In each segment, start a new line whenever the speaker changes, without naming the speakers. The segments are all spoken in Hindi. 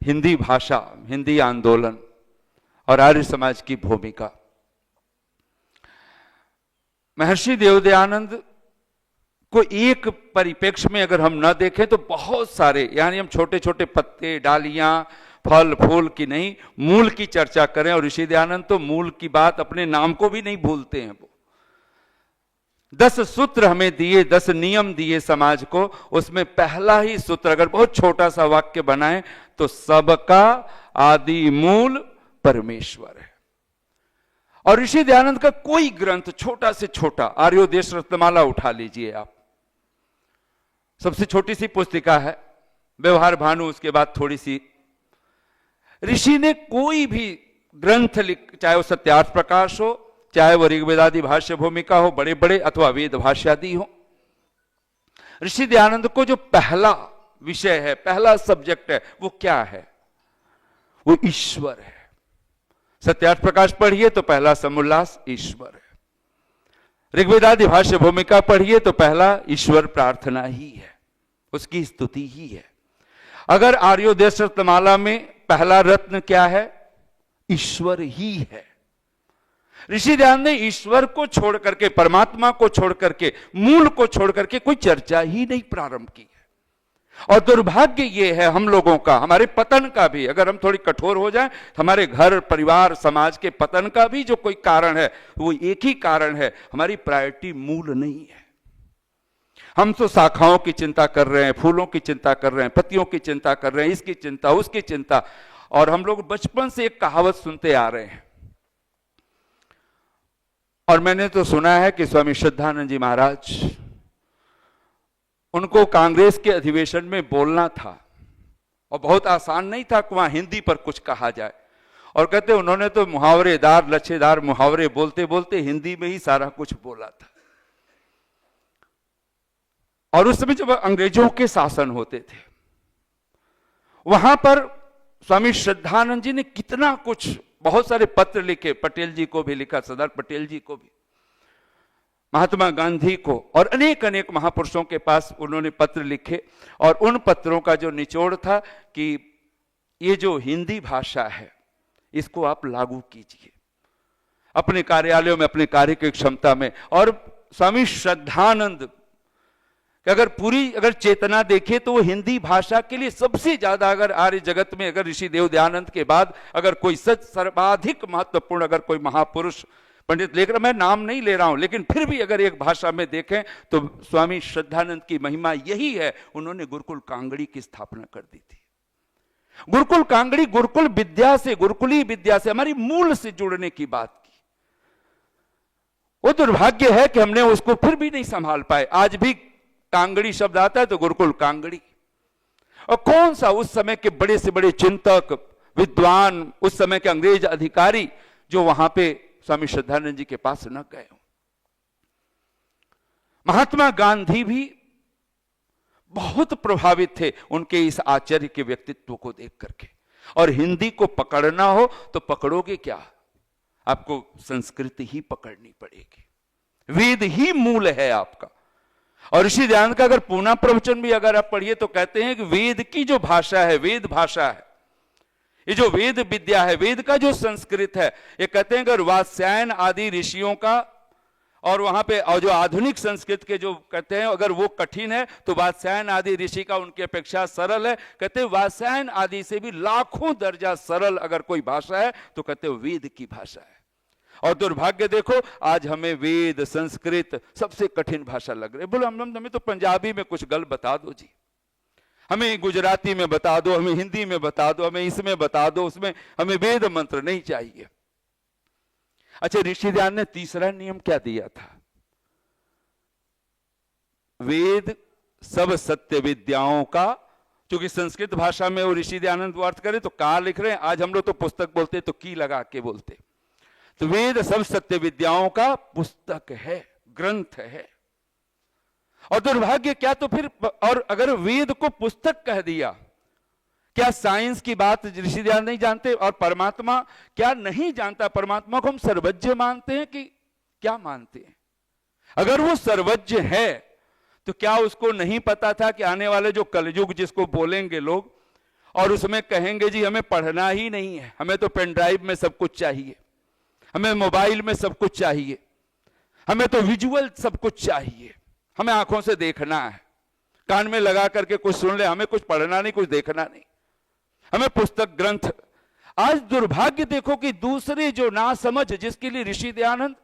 हिंदी भाषा, हिंदी आंदोलन और आर्य समाज की भूमिका। महर्षि देवदयानंद को एक परिप्रेक्ष्य में अगर हम न देखें तो बहुत सारे, यानी हम छोटे छोटे पत्ते, डालियां, फल फूल की नहीं, मूल की चर्चा करें। और ऋषि दयानंद तो मूल की बात अपने नाम को भी नहीं भूलते हैं। वो 10 सूत्र हमें दिए, 10 नियम दिए समाज को। उसमें पहला ही सूत्र अगर बहुत छोटा सा वाक्य बनाए तो सबका आदि मूल परमेश्वर है। और ऋषि दयानंद का कोई ग्रंथ, छोटा से छोटा, आर्योदेश रत्नमाला उठा लीजिए आप, सबसे छोटी सी पुस्तिका है, व्यवहार भानु, उसके बाद थोड़ी सी। ऋषि ने कोई भी ग्रंथ लिख, चाहे वो सत्यार्थ प्रकाश हो, चाहे वो ऋग्वेदादि भाष्य भूमिका हो, बड़े बड़े, अथवा वेद भाष्यादि हो, ऋषि दयानंद को जो पहला विषय है, पहला सब्जेक्ट है, वो क्या है? वो ईश्वर है। सत्यार्थ प्रकाश पढ़िए तो पहला समुल्लास ईश्वर है। ऋग्वेदादि भाष्य भूमिका पढ़िए तो पहला ईश्वर प्रार्थना ही है, उसकी स्तुति ही है। अगर आर्योदेश रत्नमाला में पहला रत्न क्या है? ईश्वर ही है। ऋषि दयानंद ने ईश्वर को छोड़ करके, परमात्मा को छोड़ करके, मूल को छोड़ करके कोई चर्चा ही नहीं प्रारंभ की है। और दुर्भाग्य ये है हम लोगों का, हमारे पतन का भी, अगर हम थोड़ी कठोर हो जाएं, हमारे घर परिवार समाज के पतन का भी जो कोई कारण है, वो एक ही कारण है, हमारी प्रायोरिटी मूल नहीं है। हम तो शाखाओं की चिंता कर रहे हैं, फूलों की चिंता कर रहे हैं, पत्तियों की चिंता कर रहे हैं, इसकी चिंता, उसकी चिंता। और हम लोग बचपन से एक कहावत सुनते आ रहे हैं, और मैंने तो सुना है कि स्वामी श्रद्धानंद जी महाराज, उनको कांग्रेस के अधिवेशन में बोलना था और बहुत आसान नहीं था कि वहां हिंदी पर कुछ कहा जाए। और कहते उन्होंने तो मुहावरेदार, लच्छेदार मुहावरे बोलते बोलते हिंदी में ही सारा कुछ बोला था। और उस समय जब अंग्रेजों के शासन होते थे, वहां पर स्वामी श्रद्धानंद जी ने कितना कुछ, बहुत सारे पत्र लिखे, पटेल जी को भी लिखा, सरदार पटेल जी को भी, महात्मा गांधी को, और अनेक अनेक महापुरुषों के पास उन्होंने पत्र लिखे। और उन पत्रों का जो निचोड़ था कि ये जो हिंदी भाषा है, इसको आप लागू कीजिए अपने कार्यालयों में, अपने कार्य की क्षमता में। और स्वामी श्रद्धानंद अगर चेतना देखे तो वो हिंदी भाषा के लिए सबसे ज्यादा, अगर आर्य जगत में अगर ऋषि देवदयानंद के बाद अगर कोई सर्वाधिक महत्वपूर्ण अगर कोई महापुरुष पंडित लेकर, मैं नाम नहीं ले रहा हूं, लेकिन फिर भी अगर एक भाषा में देखें तो स्वामी श्रद्धानंद की महिमा यही है, उन्होंने गुरुकुल कांगड़ी की स्थापना कर दी थी। गुरुकुल कांगड़ी, गुरुकुल विद्या से, गुरुकुली विद्या से, हमारी मूल से जुड़ने की बात की। वो दुर्भाग्य है कि हमने उसको फिर भी नहीं संभाल पाए। आज भी कांगड़ी शब्द आता है तो गुरुकुल कांगड़ी। और कौन सा उस समय के बड़े से बड़े चिंतक, विद्वान, उस समय के अंग्रेज अधिकारी जो वहां पे स्वामी श्रद्धानंद जी के पास न गए हो। महात्मा गांधी भी बहुत प्रभावित थे उनके इस आचार्य के व्यक्तित्व को देख करके। और हिंदी को पकड़ना हो तो पकड़ोगे क्या? आपको संस्कृत ही पकड़नी पड़ेगी, वेद ही मूल है आपका। और ऋषि दयानंद का अगर पूना प्रवचन भी अगर आप पढ़िए तो कहते हैं कि वेद की जो भाषा है, वेद भाषा है, ये जो वेद विद्या है, वेद का जो संस्कृत है, ये कहते हैं अगर वात्स्यायन आदि ऋषियों का, और वहां पे और जो आधुनिक संस्कृत के जो कहते हैं अगर वो कठिन है तो वात्स्यायन आदि ऋषि का उनकी अपेक्षा सरल है। कहते हैं वात्स्यायन आदि से भी लाखों दर्जा सरल अगर कोई भाषा है तो कहते हैं वेद की भाषा है। और दुर्भाग्य देखो, आज हमें वेद, संस्कृत सबसे कठिन भाषा लग रही है। बोलो हमें तो पंजाबी में कुछ गल बता दो जी, हमें गुजराती में बता दो, हमें हिंदी में बता दो, हमें इसमें बता दो, उसमें हमें वेद मंत्र नहीं चाहिए। अच्छा, ऋषि दयानंद ने तीसरा नियम क्या दिया था? वेद सब सत्य विद्याओं का, क्योंकि संस्कृत भाषा में वो ऋषि दयानंद वो अर्थ करें तो का लिख रहे हैं, आज हम लोग तो पुस्तक बोलते तो की लगा के बोलते। तो वेद सब सत्य विद्याओं का पुस्तक है, ग्रंथ है। और दुर्भाग्य क्या, तो फिर और अगर वेद को पुस्तक कह दिया, क्या साइंस की बात ऋषि दयानंद नहीं जानते? और परमात्मा क्या नहीं जानता? परमात्मा को हम सर्वज्ञ मानते हैं कि क्या मानते हैं? अगर वो सर्वज्ञ है तो क्या उसको नहीं पता था कि आने वाले जो कलयुग जिसको बोलेंगे लोग, और उसमें कहेंगे जी हमें पढ़ना ही नहीं है, हमें तो पेन ड्राइव में सब कुछ चाहिए, हमें मोबाइल में सब कुछ चाहिए, हमें तो विजुअल सब कुछ चाहिए, हमें आंखों से देखना है, कान में लगा करके कुछ सुन ले, हमें कुछ पढ़ना नहीं, कुछ देखना नहीं, हमें पुस्तक ग्रंथ। आज दुर्भाग्य देखो कि दूसरे जो ना समझ, जिसके लिए ऋषि दयानंद,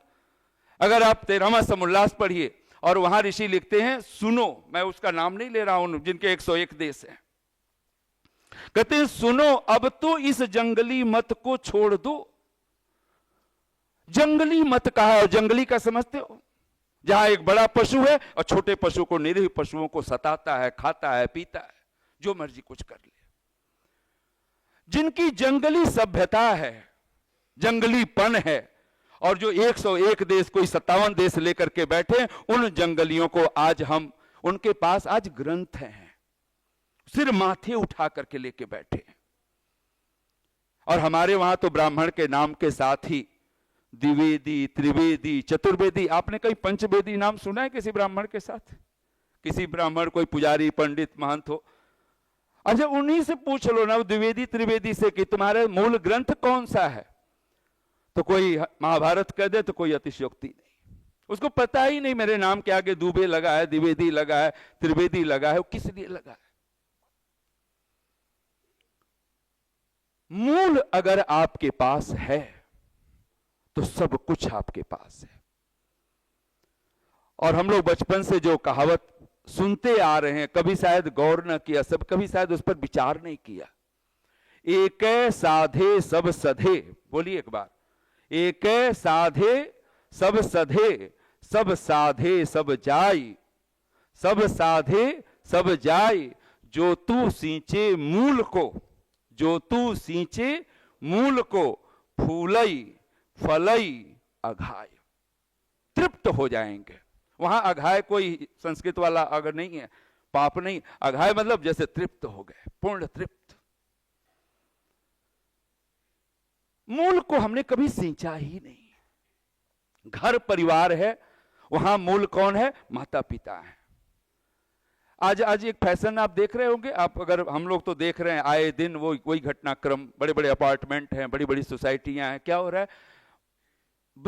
अगर आप 13वां समुल्लास पढ़िए और वहां ऋषि लिखते हैं, सुनो, मैं उसका नाम नहीं ले रहा हूं, जिनके 101 देश हैं, कहते हैं सुनो अब तो इस जंगली मत को छोड़ दो। जंगली मत कहा है, और जंगली का समझते हो, जहां एक बड़ा पशु है और छोटे पशु को, निरीह पशुओं को सताता है, खाता है, पीता है, जो मर्जी कुछ कर ले। जिनकी जंगली सभ्यता है, जंगलीपन है, और जो 101 देश, कोई 57 देश लेकर के बैठे, उन जंगलियों को आज हम, उनके पास आज ग्रंथ हैं, सिर माथे उठा करके लेके बैठे। और हमारे वहां तो ब्राह्मण के नाम के साथ ही द्विवेदी, त्रिवेदी, चतुर्वेदी, आपने कहीं पंचवेदी नाम सुना है किसी ब्राह्मण के साथ? किसी ब्राह्मण, कोई पुजारी, पंडित, महंत हो, अच्छा उन्हीं से पूछ लो ना, द्विवेदी त्रिवेदी से, कि तुम्हारे मूल ग्रंथ कौन सा है, तो कोई महाभारत कह दे तो कोई अतिशयोक्ति नहीं, उसको पता ही नहीं मेरे नाम के आगे दुबे लगा है, द्विवेदी लगा है, त्रिवेदी लगा है, वो किस लिए लगा है। मूल अगर आपके पास है तो सब कुछ आपके पास है। और हम लोग बचपन से जो कहावत सुनते आ रहे हैं, कभी शायद गौर न किया, सब कभी शायद उस पर विचार नहीं किया। एक साधे सब सधे, बोलिए एक बार, एक साधे सब सधे, सब साधे सब जाई, सब साधे सब जाई, जो तू सींचे मूल को, जो तू सींचे मूल को, फूलई फलई अघाय, तृप्त हो जाएंगे। वहां अघाय कोई संस्कृत वाला अगर नहीं है, पाप नहीं, अघाय मतलब जैसे तृप्त हो गए, पूर्ण तृप्त। मूल को हमने कभी सींचा ही नहीं। घर परिवार है, वहां मूल कौन है? माता पिता है। आज एक फैशन आप देख रहे होंगे, आप अगर, हम लोग तो देख रहे हैं आए दिन वही घटनाक्रम, बड़े बड़े अपार्टमेंट हैं, बड़ी बड़ी सोसाइटियां हैं, क्या हो रहा है,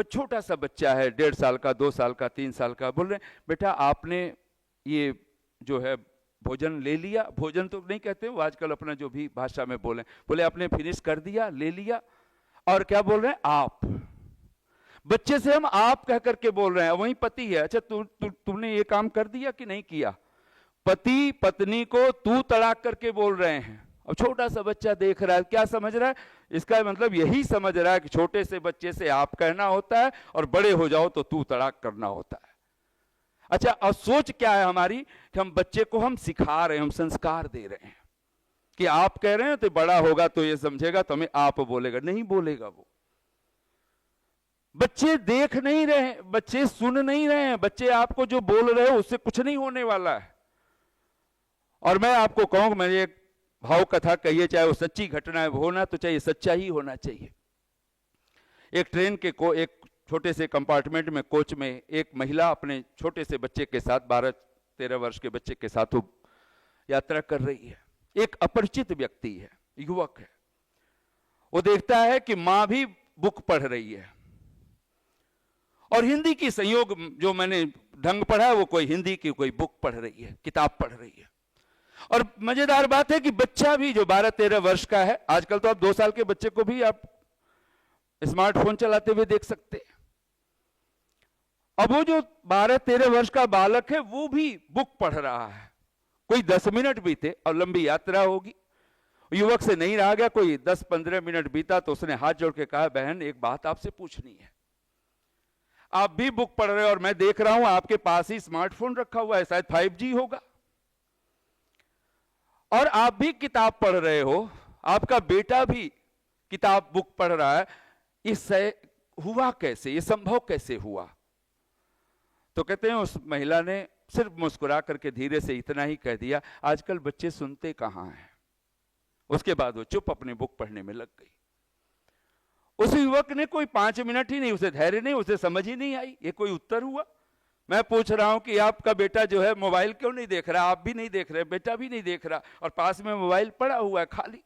छोटा सा बच्चा है, 1.5 साल का, 2 साल का, 3 साल का, बोल रहे हैं बेटा आपने ये जो है भोजन ले लिया, भोजन तो नहीं कहते वो आजकल, अपना जो भी भाषा में बोले आपने फिनिश कर दिया, ले लिया, और क्या बोल रहे हैं आप, बच्चे से हम आप कह करके बोल रहे हैं, वही पति है, अच्छा तुमने ये काम कर दिया कि नहीं किया, पति पत्नी को तू तड़ाक करके बोल रहे हैं। और छोटा सा बच्चा देख रहा है, क्या समझ रहा है? इसका मतलब यही समझ रहा है कि छोटे से बच्चे से आप कहना होता है और बड़े हो जाओ तो तू तड़ाक करना होता है। अच्छा, और सोच क्या है हमारी कि हम बच्चे को हम सिखा रहे हैं, हम संस्कार दे रहे हैं कि आप कह रहे हैं तो बड़ा होगा तो ये समझेगा, तो हमें आप बोलेगा, नहीं बोलेगा वो। बच्चे देख नहीं रहे, बच्चे सुन नहीं रहे हैं, बच्चे आपको जो बोल रहे हो उससे कुछ नहीं होने वाला है। और मैं आपको कहूंगा, मैंने एक भाव कथा कहिए, चाहे वो सच्ची घटना है, होना तो चाहिए, सच्चा ही होना चाहिए। एक ट्रेन के एक छोटे से कंपार्टमेंट में, कोच में, एक महिला अपने छोटे से बच्चे के साथ, 12-13 वर्ष के बच्चे के साथ वो यात्रा कर रही है। एक अपरिचित व्यक्ति है, युवक है, वो देखता है कि मां भी बुक पढ़ रही है, और हिंदी की संयोग जो मैंने ढंग पढ़ा, वो कोई हिंदी की कोई बुक पढ़ रही है, किताब पढ़ रही है। और मजेदार बात है कि बच्चा भी जो 12-13 वर्ष का है, आजकल तो आप 2 साल के बच्चे को भी आप स्मार्टफोन चलाते हुए देख सकते हैं। अब वो जो 12-13 वर्ष का बालक है, वो भी बुक पढ़ रहा है। कोई 10 मिनट बीते और लंबी यात्रा होगी, युवक से नहीं रहा गया, कोई 10-15 मिनट बीता तो उसने हाथ जोड़ के कहा, बहन एक बात आपसे पूछनी है, आप भी बुक पढ़ रहे हो और मैं देख रहा हूं आपके पास ही स्मार्टफोन रखा हुआ है, शायद 5G होगा, और आप भी किताब पढ़ रहे हो, आपका बेटा भी किताब बुक पढ़ रहा है, इससे हुआ कैसे, ये संभव कैसे हुआ? तो कहते हैं उस महिला ने सिर्फ मुस्कुरा करके धीरे से इतना ही कह दिया, आजकल बच्चे सुनते कहां हैं। उसके बाद वो चुप अपनी बुक पढ़ने में लग गई। उस युवक ने कोई 5 मिनट ही नहीं, उसे धैर्य नहीं, उसे समझ ही नहीं आई ये कोई उत्तर हुआ। मैं पूछ रहा हूं कि आपका बेटा जो है मोबाइल क्यों नहीं देख रहा, आप भी नहीं देख रहे, बेटा भी नहीं देख रहा, और पास में मोबाइल पड़ा हुआ है खाली।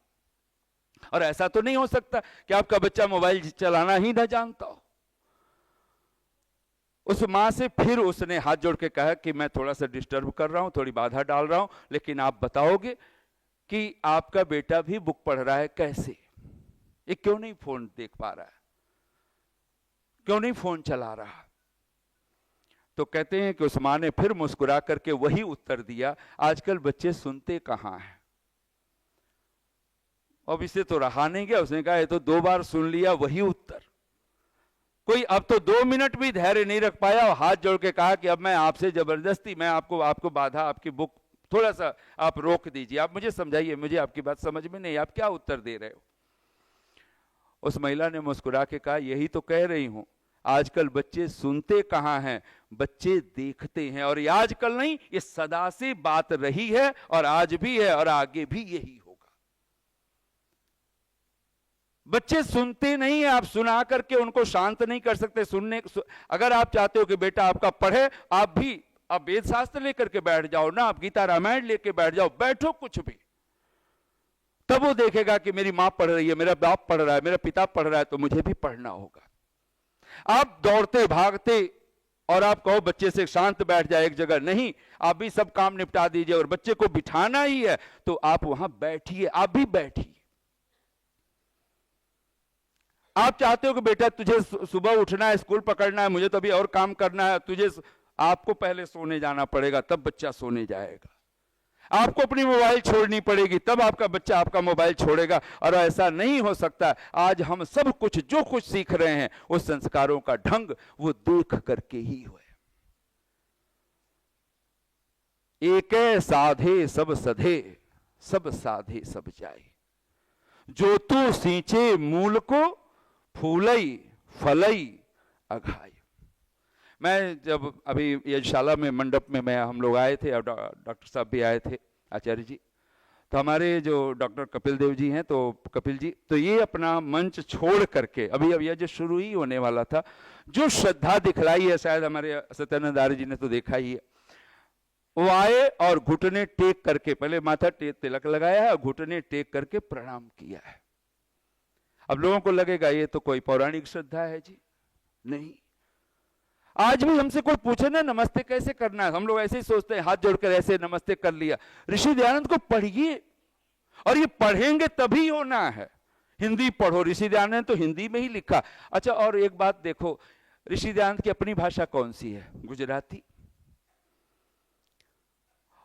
और ऐसा तो नहीं हो सकता कि आपका बच्चा मोबाइल चलाना ही ना जानता हो। उस मां से फिर उसने हाथ जोड़ के कहा कि मैं थोड़ा सा डिस्टर्ब कर रहा हूं, थोड़ी बाधा डाल रहा हूं, लेकिन आप बताओगे कि आपका बेटा भी बुक पढ़ रहा है कैसे, ये क्यों नहीं फोन देख पा रहा है, क्यों नहीं फोन चला रहा। तो कहते हैं कि उस मां ने फिर मुस्कुरा करके वही उत्तर दिया, आजकल बच्चे सुनते कहां हैं। अब इसे तो रहा नहीं गया, उसने कहा ये तो 2 बार सुन लिया वही उत्तर। कोई अब तो 2 मिनट भी धैर्य नहीं रख पाया और हाथ जोड़ के कहा कि अब मैं आपसे जबरदस्ती, मैं आपको बाधा, आपकी बुक थोड़ा सा आप रोक दीजिए, आप मुझे समझाइए, मुझे आपकी बात समझ में नहीं, आप क्या उत्तर दे रहे हो। उस महिला ने मुस्कुरा के कहा, यही तो कह रही हूं, आजकल बच्चे सुनते कहां हैं, बच्चे देखते हैं। और ये आजकल नहीं, ये सदा से बात रही है और आज भी है और आगे भी यही होगा। बच्चे सुनते नहीं है, आप सुना करके उनको शांत नहीं कर सकते। अगर आप चाहते हो कि बेटा आपका पढ़े, आप वेद शास्त्र लेकर के बैठ जाओ ना, आप गीता रामायण लेके बैठ जाओ, बैठो कुछ भी, तब वो देखेगा कि मेरी मां पढ़ रही है, मेरा बाप पढ़ रहा है, मेरा पिता पढ़ रहा है, तो मुझे भी पढ़ना होगा। आप दौड़ते भागते और आप कहो बच्चे से शांत बैठ जाए एक जगह, नहीं, आप भी सब काम निपटा दीजिए और बच्चे को बिठाना ही है तो आप वहां बैठिए, आप भी बैठिए। आप चाहते हो कि बेटा तुझे सुबह उठना है, स्कूल पकड़ना है, मुझे तो अभी और काम करना है, आपको पहले सोने जाना पड़ेगा, तब बच्चा सोने जाएगा। आपको अपनी मोबाइल छोड़नी पड़ेगी, तब आपका बच्चा आपका मोबाइल छोड़ेगा। और ऐसा नहीं हो सकता। आज हम सब कुछ जो कुछ सीख रहे हैं, उस संस्कारों का ढंग वो देख करके ही हुए। एकै साधे सब सधे, सब साधे सब जाए, जो तू सींचे मूल को, फूलई फलई अघाई। मैं जब अभी यज्ञशाला में मंडप में हम लोग आए थे और डॉक्टर साहब भी आए थे, आचार्य जी, तो हमारे जो डॉक्टर कपिल देव जी हैं, तो कपिल जी तो ये अपना मंच छोड़ करके, अभी अब यह जो शुरू ही होने वाला था, जो श्रद्धा दिखलाई है, शायद हमारे सत्यानंद आर्य जी ने तो देखा ही है, वो आए और घुटने टेक करके, पहले माथा तिलक लगाया है और घुटने टेक करके प्रणाम किया है। अब लोगों को लगेगा ये तो कोई पौराणिक श्रद्धा है जी, नहीं। आज भी हमसे कोई पूछे ना नमस्ते कैसे करना है, हम लोग ऐसे ही सोचते हैं, हाथ जोड़कर ऐसे नमस्ते कर लिया। ऋषि दयानंद को पढ़िए, और ये पढ़ेंगे तभी होना है। हिंदी पढ़ो, ऋषि दयानंद तो हिंदी में ही लिखा। अच्छा, और एक बात देखो, ऋषि दयानंद की अपनी भाषा कौन सी है? गुजराती।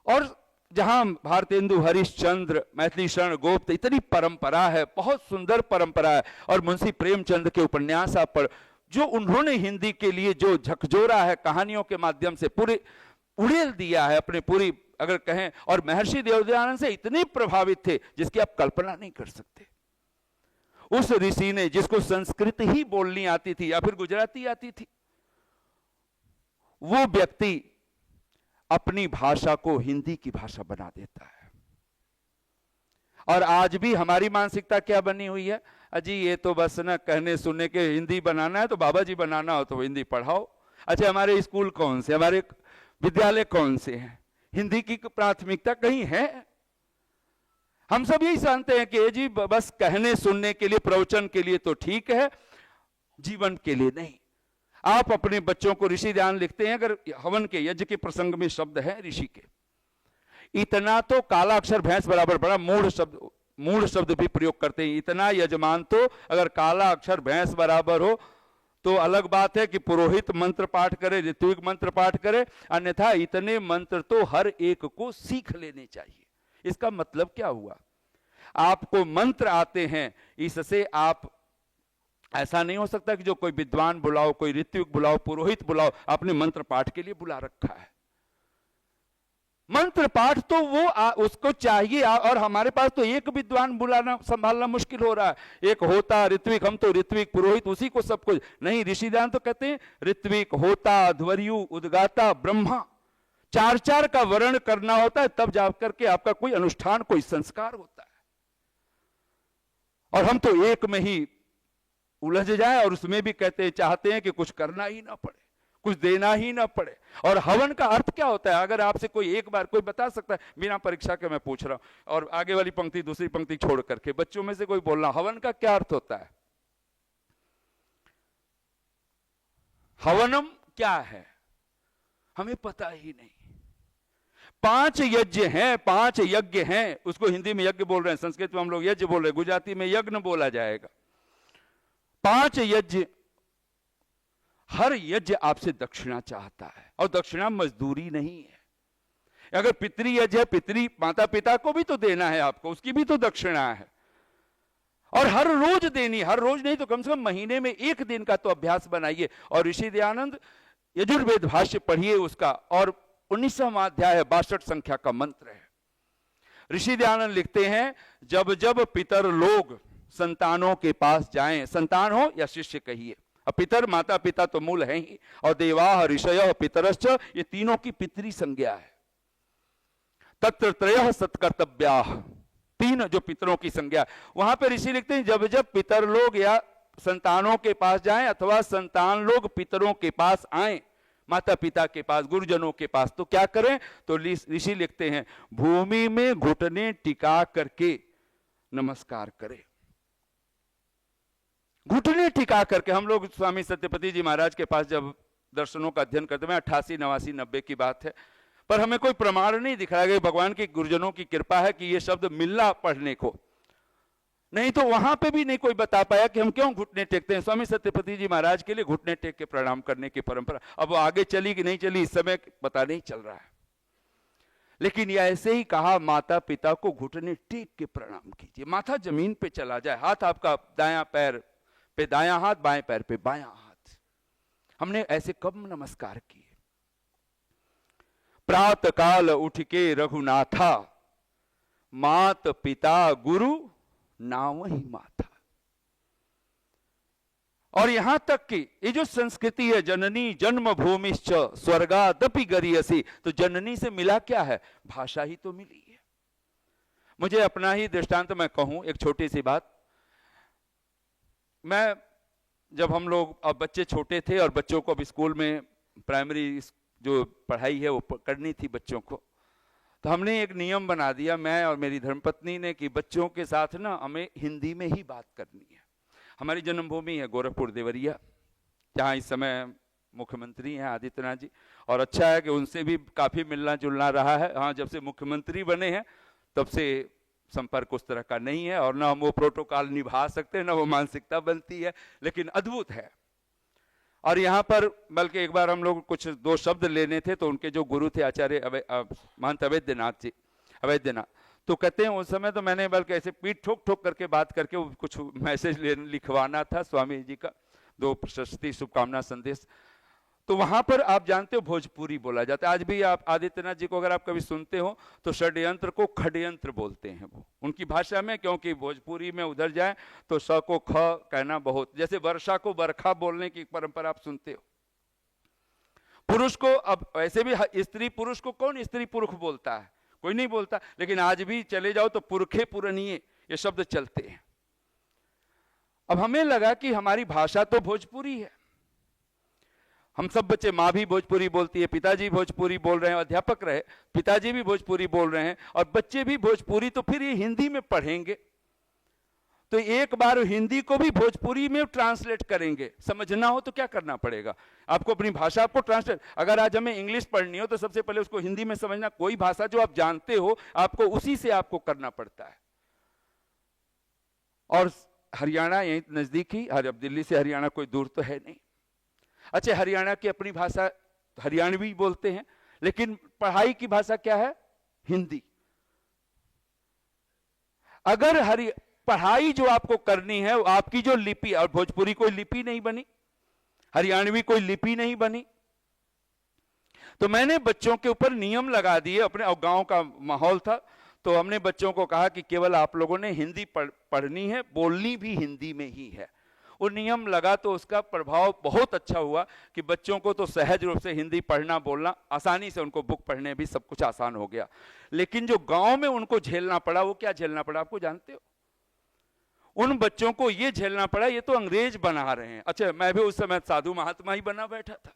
और जहां भारतेंदु हरिश्चंद्र, मैथिली शरण गोप्त, इतनी परंपरा है, बहुत सुंदर परंपरा है। और मुंशी प्रेमचंद के उपन्यास आप पढ़, जो उन्होंने हिंदी के लिए जो झकझोरा है, कहानियों के माध्यम से पूरे उड़ेल दिया है अपने पूरी, अगर कहें, और महर्षि देवदयानंद से इतने प्रभावित थे जिसकी आप कल्पना नहीं कर सकते। उस ऋषि ने, जिसको संस्कृत ही बोलनी आती थी या फिर गुजराती आती थी, वो व्यक्ति अपनी भाषा को हिंदी की भाषा बना देता है। और आज भी हमारी मानसिकता क्या बनी हुई है, अजी ये तो बस ना कहने सुनने के, हिंदी बनाना है तो बाबा जी बनाना हो तो हिंदी पढ़ाओ। अच्छा, हमारे स्कूल कौन से, हमारे विद्यालय कौन से हैं, हिंदी की प्राथमिकता कहीं है? हम सब यही जानते हैं कि जी बस कहने सुनने के लिए, प्रवचन के लिए तो ठीक है, जीवन के लिए नहीं। आप अपने बच्चों को, ऋषि ध्यान लिखते हैं, अगर हवन के यज्ञ के प्रसंग में शब्द है ऋषि के, इतना तो काला अक्षर भैंस बराबर, बड़ा मूढ़ शब्द भी प्रयोग करते हैं, इतना यजमान तो अगर काला अक्षर भैंस बराबर हो तो अलग बात है कि पुरोहित मंत्र पाठ करे, ऋत्विक मंत्र पाठ करे, अन्यथा इतने मंत्र तो हर एक को सीख लेने चाहिए। इसका मतलब क्या हुआ? आपको मंत्र आते हैं, इससे आप, ऐसा नहीं हो सकता कि जो कोई विद्वान बुलाओ, कोई ऋत्विक बुलाओ, पुरोहित बुलाओ, आपने मंत्र पाठ के लिए बुला रखा है। मंत्र पाठ तो वो उसको चाहिए, और हमारे पास तो एक विद्वान बुलाना संभालना मुश्किल हो रहा है। एक होता ऋत्विक, हम तो ऋत्विक पुरोहित उसी को सब कुछ नहीं। ऋषिदान तो कहते हैं ऋत्विक, होता, ध्वर्यु, उद्गाता, ब्रह्मा, 4 का वर्ण करना होता है, तब जाकर के आपका कोई अनुष्ठान, कोई संस्कार होता है। और हम तो एक में ही उलझ जाए और उसमें भी कहते हैं, चाहते हैं कि कुछ करना ही ना पड़े, कुछ देना ही ना पड़े। और हवन का अर्थ क्या होता है? अगर आपसे कोई एक बार कोई बता सकता है, बिना परीक्षा के मैं पूछ रहा हूं, और आगे वाली पंक्ति दूसरी पंक्ति छोड़ करके बच्चों में से कोई बोलना, हवन का क्या अर्थ होता है? हवनम क्या है हमें पता ही नहीं। 5 यज्ञ हैं, 5 यज्ञ हैं, उसको हिंदी में यज्ञ बोल रहे हैं, संस्कृत में हम लोग यज्ञ बोल रहे हैं, गुजराती में यज्ञ बोला जाएगा। 5 यज्ञ, हर यज्ञ आपसे दक्षिणा चाहता है, और दक्षिणा मजदूरी नहीं है। अगर पितृ यज्ञ है, पितृ माता पिता को भी तो देना है आपको, उसकी भी तो दक्षिणा है, और हर रोज देनी, हर रोज नहीं तो कम से कम महीने में 1 दिन का तो अभ्यास बनाइए। और ऋषि दयानंद यजुर्वेद भाष्य पढ़िए उसका, और 19वां अध्याय है, 62 संख्या का मंत्र है। ऋषि दयानंद लिखते हैं, जब जब पितर लोग संतानों के पास जाएं, संतान हो या शिष्य कहिए, अब पितर माता पिता तो मूल है ही, और देवाः ऋषयः पितरश्च, ये तीनों की पितृ संज्ञा है। तत्र त्रयः सत्कर्तव्याः, 3 जो पितरों की संज्ञा। वहां पर ऋषि लिखते हैं, जब जब पितर लोग या संतानों के पास जाएं, अथवा संतान लोग पितरों के पास आए, माता पिता के पास, गुरुजनों के पास, तो क्या करें? तो ऋषि लिखते हैं, भूमि में घुटने टिका करके नमस्कार करें। घुटने टिका करके। हम लोग स्वामी सत्यपति जी महाराज के पास जब दर्शनों का अध्ययन करते हैं, 88, 89, 90 की बात है, पर हमें कोई प्रमाण नहीं दिख रहा है। भगवान के गुरुजनों की कृपा है कि ये शब्द मिला पढ़ने को, नहीं तो वहां पे भी नहीं कोई बता पाया कि हम क्यों घुटने टेकते हैं। स्वामी सत्यपति जी महाराज के लिए घुटने टेक के प्रणाम करने की परंपरा, अब वो आगे चली कि नहीं चली इस समय पता नहीं चल रहा है, लेकिन ये ऐसे ही कहा, माता पिता को घुटने टेक के प्रणाम कीजिए। माथा जमीन पे चला जाए, हाथ आपका दायां पैर पे दायां हाथ, बाएं पैर पे बायां हाथ। हमने ऐसे कब नमस्कार किए? प्रातः काल उठ के रघुनाथा, मात पिता गुरु नाम ही माथा। और यहां तक कि ये जो संस्कृति है, जननी जन्मभूमिश्च स्वर्गादपि गरीयसी, तो जननी से मिला क्या है? भाषा ही तो मिली है। मुझे अपना ही दृष्टांत मैं कहूं, एक छोटी सी बात। मैं जब हम लोग अब बच्चे छोटे थे और बच्चों को अब स्कूल में प्राइमरी जो पढ़ाई है वो करनी थी बच्चों को, तो हमने एक नियम बना दिया, मैं और मेरी धर्मपत्नी ने, कि बच्चों के साथ ना हमें हिंदी में ही बात करनी है। हमारी जन्मभूमि है गोरखपुर देवरिया, जहाँ इस समय मुख्यमंत्री हैं आदित्यनाथ जी, और अच्छा है कि उनसे भी काफ़ी मिलना जुलना रहा है। हाँ, जब से मुख्यमंत्री बने हैं तब से संपर्क उस तरह का नहीं है, और ना हम वो प्रोटोकॉल निभा सकते हैं, ना वो मानसिकता बनती है, लेकिन अद्भुत है। और यहाँ पर बल्कि एक बार हम लोग कुछ 2 शब्द लेने थे, तो उनके जो गुरु थे आचार्य महंत अवैधनाथ जी, अवैधनाथ, तो कहते हैं उस समय तो मैंने बल्कि ऐसे पीठ ठोक ठोक करके बात करके कुछ मैसेज लिखवाना था स्वामी जी का, 2 प्रशस्ति शुभकामना संदेश। तो वहां पर आप जानते हो भोजपुरी बोला जाता है। आज भी आप आदित्यनाथ जी को अगर आप कभी सुनते हो तो षड्यंत्र को खड्यंत्र बोलते हैं वो उनकी भाषा में, क्योंकि भोजपुरी में उधर जाए तो स को ख कहना बहुत, जैसे वर्षा को बरखा बोलने की परंपरा आप सुनते हो। पुरुष को, अब ऐसे भी स्त्री पुरुष को कौन स्त्री पुरुष बोलता है? कोई नहीं बोलता, लेकिन आज भी चले जाओ तो पुरखे पुरनिये ये शब्द चलते हैं। अब हमें लगा कि हमारी भाषा तो भोजपुरी है, हम सब बच्चे, माँ भी भोजपुरी बोलती है, पिताजी भोजपुरी बोल रहे हैं, अध्यापक रहे पिताजी भी भोजपुरी बोल रहे हैं, और बच्चे भी भोजपुरी, तो फिर ये हिंदी में पढ़ेंगे तो एक बार हिंदी को भी भोजपुरी में ट्रांसलेट करेंगे। समझना हो तो क्या करना पड़ेगा आपको? अपनी भाषा को ट्रांसलेट, अगर आज हमें इंग्लिश पढ़नी हो तो सबसे पहले उसको हिंदी में समझना। कोई भाषा जो आप जानते हो आपको उसी से आपको करना पड़ता है। और हरियाणा यहीं नजदीक ही, अब दिल्ली से हरियाणा कोई दूर तो है नहीं। अच्छा, हरियाणा की अपनी भाषा हरियाणवी बोलते हैं, लेकिन पढ़ाई की भाषा क्या है? हिंदी। अगर पढ़ाई जो आपको करनी है, आपकी जो लिपि, और भोजपुरी कोई लिपि नहीं बनी, हरियाणवी कोई लिपि नहीं बनी, तो मैंने बच्चों के ऊपर नियम लगा दिए अपने, और गांव का माहौल था तो हमने बच्चों को कहा कि केवल आप लोगों ने हिंदी पढ़नी है, बोलनी भी हिंदी में ही है। वो नियम लगा तो उसका प्रभाव बहुत अच्छा हुआ कि बच्चों को तो सहज रूप से हिंदी पढ़ना बोलना आसानी से, उनको बुक पढ़ने भी सब कुछ आसान हो गया। लेकिन जो गांव में उनको झेलना पड़ा, वो क्या झेलना पड़ा आपको जानते हो? उन बच्चों को ये झेलना पड़ा, ये तो अंग्रेज बना रहे हैं। अच्छा, मैं भी उस समय साधु महात्मा ही बना बैठा था,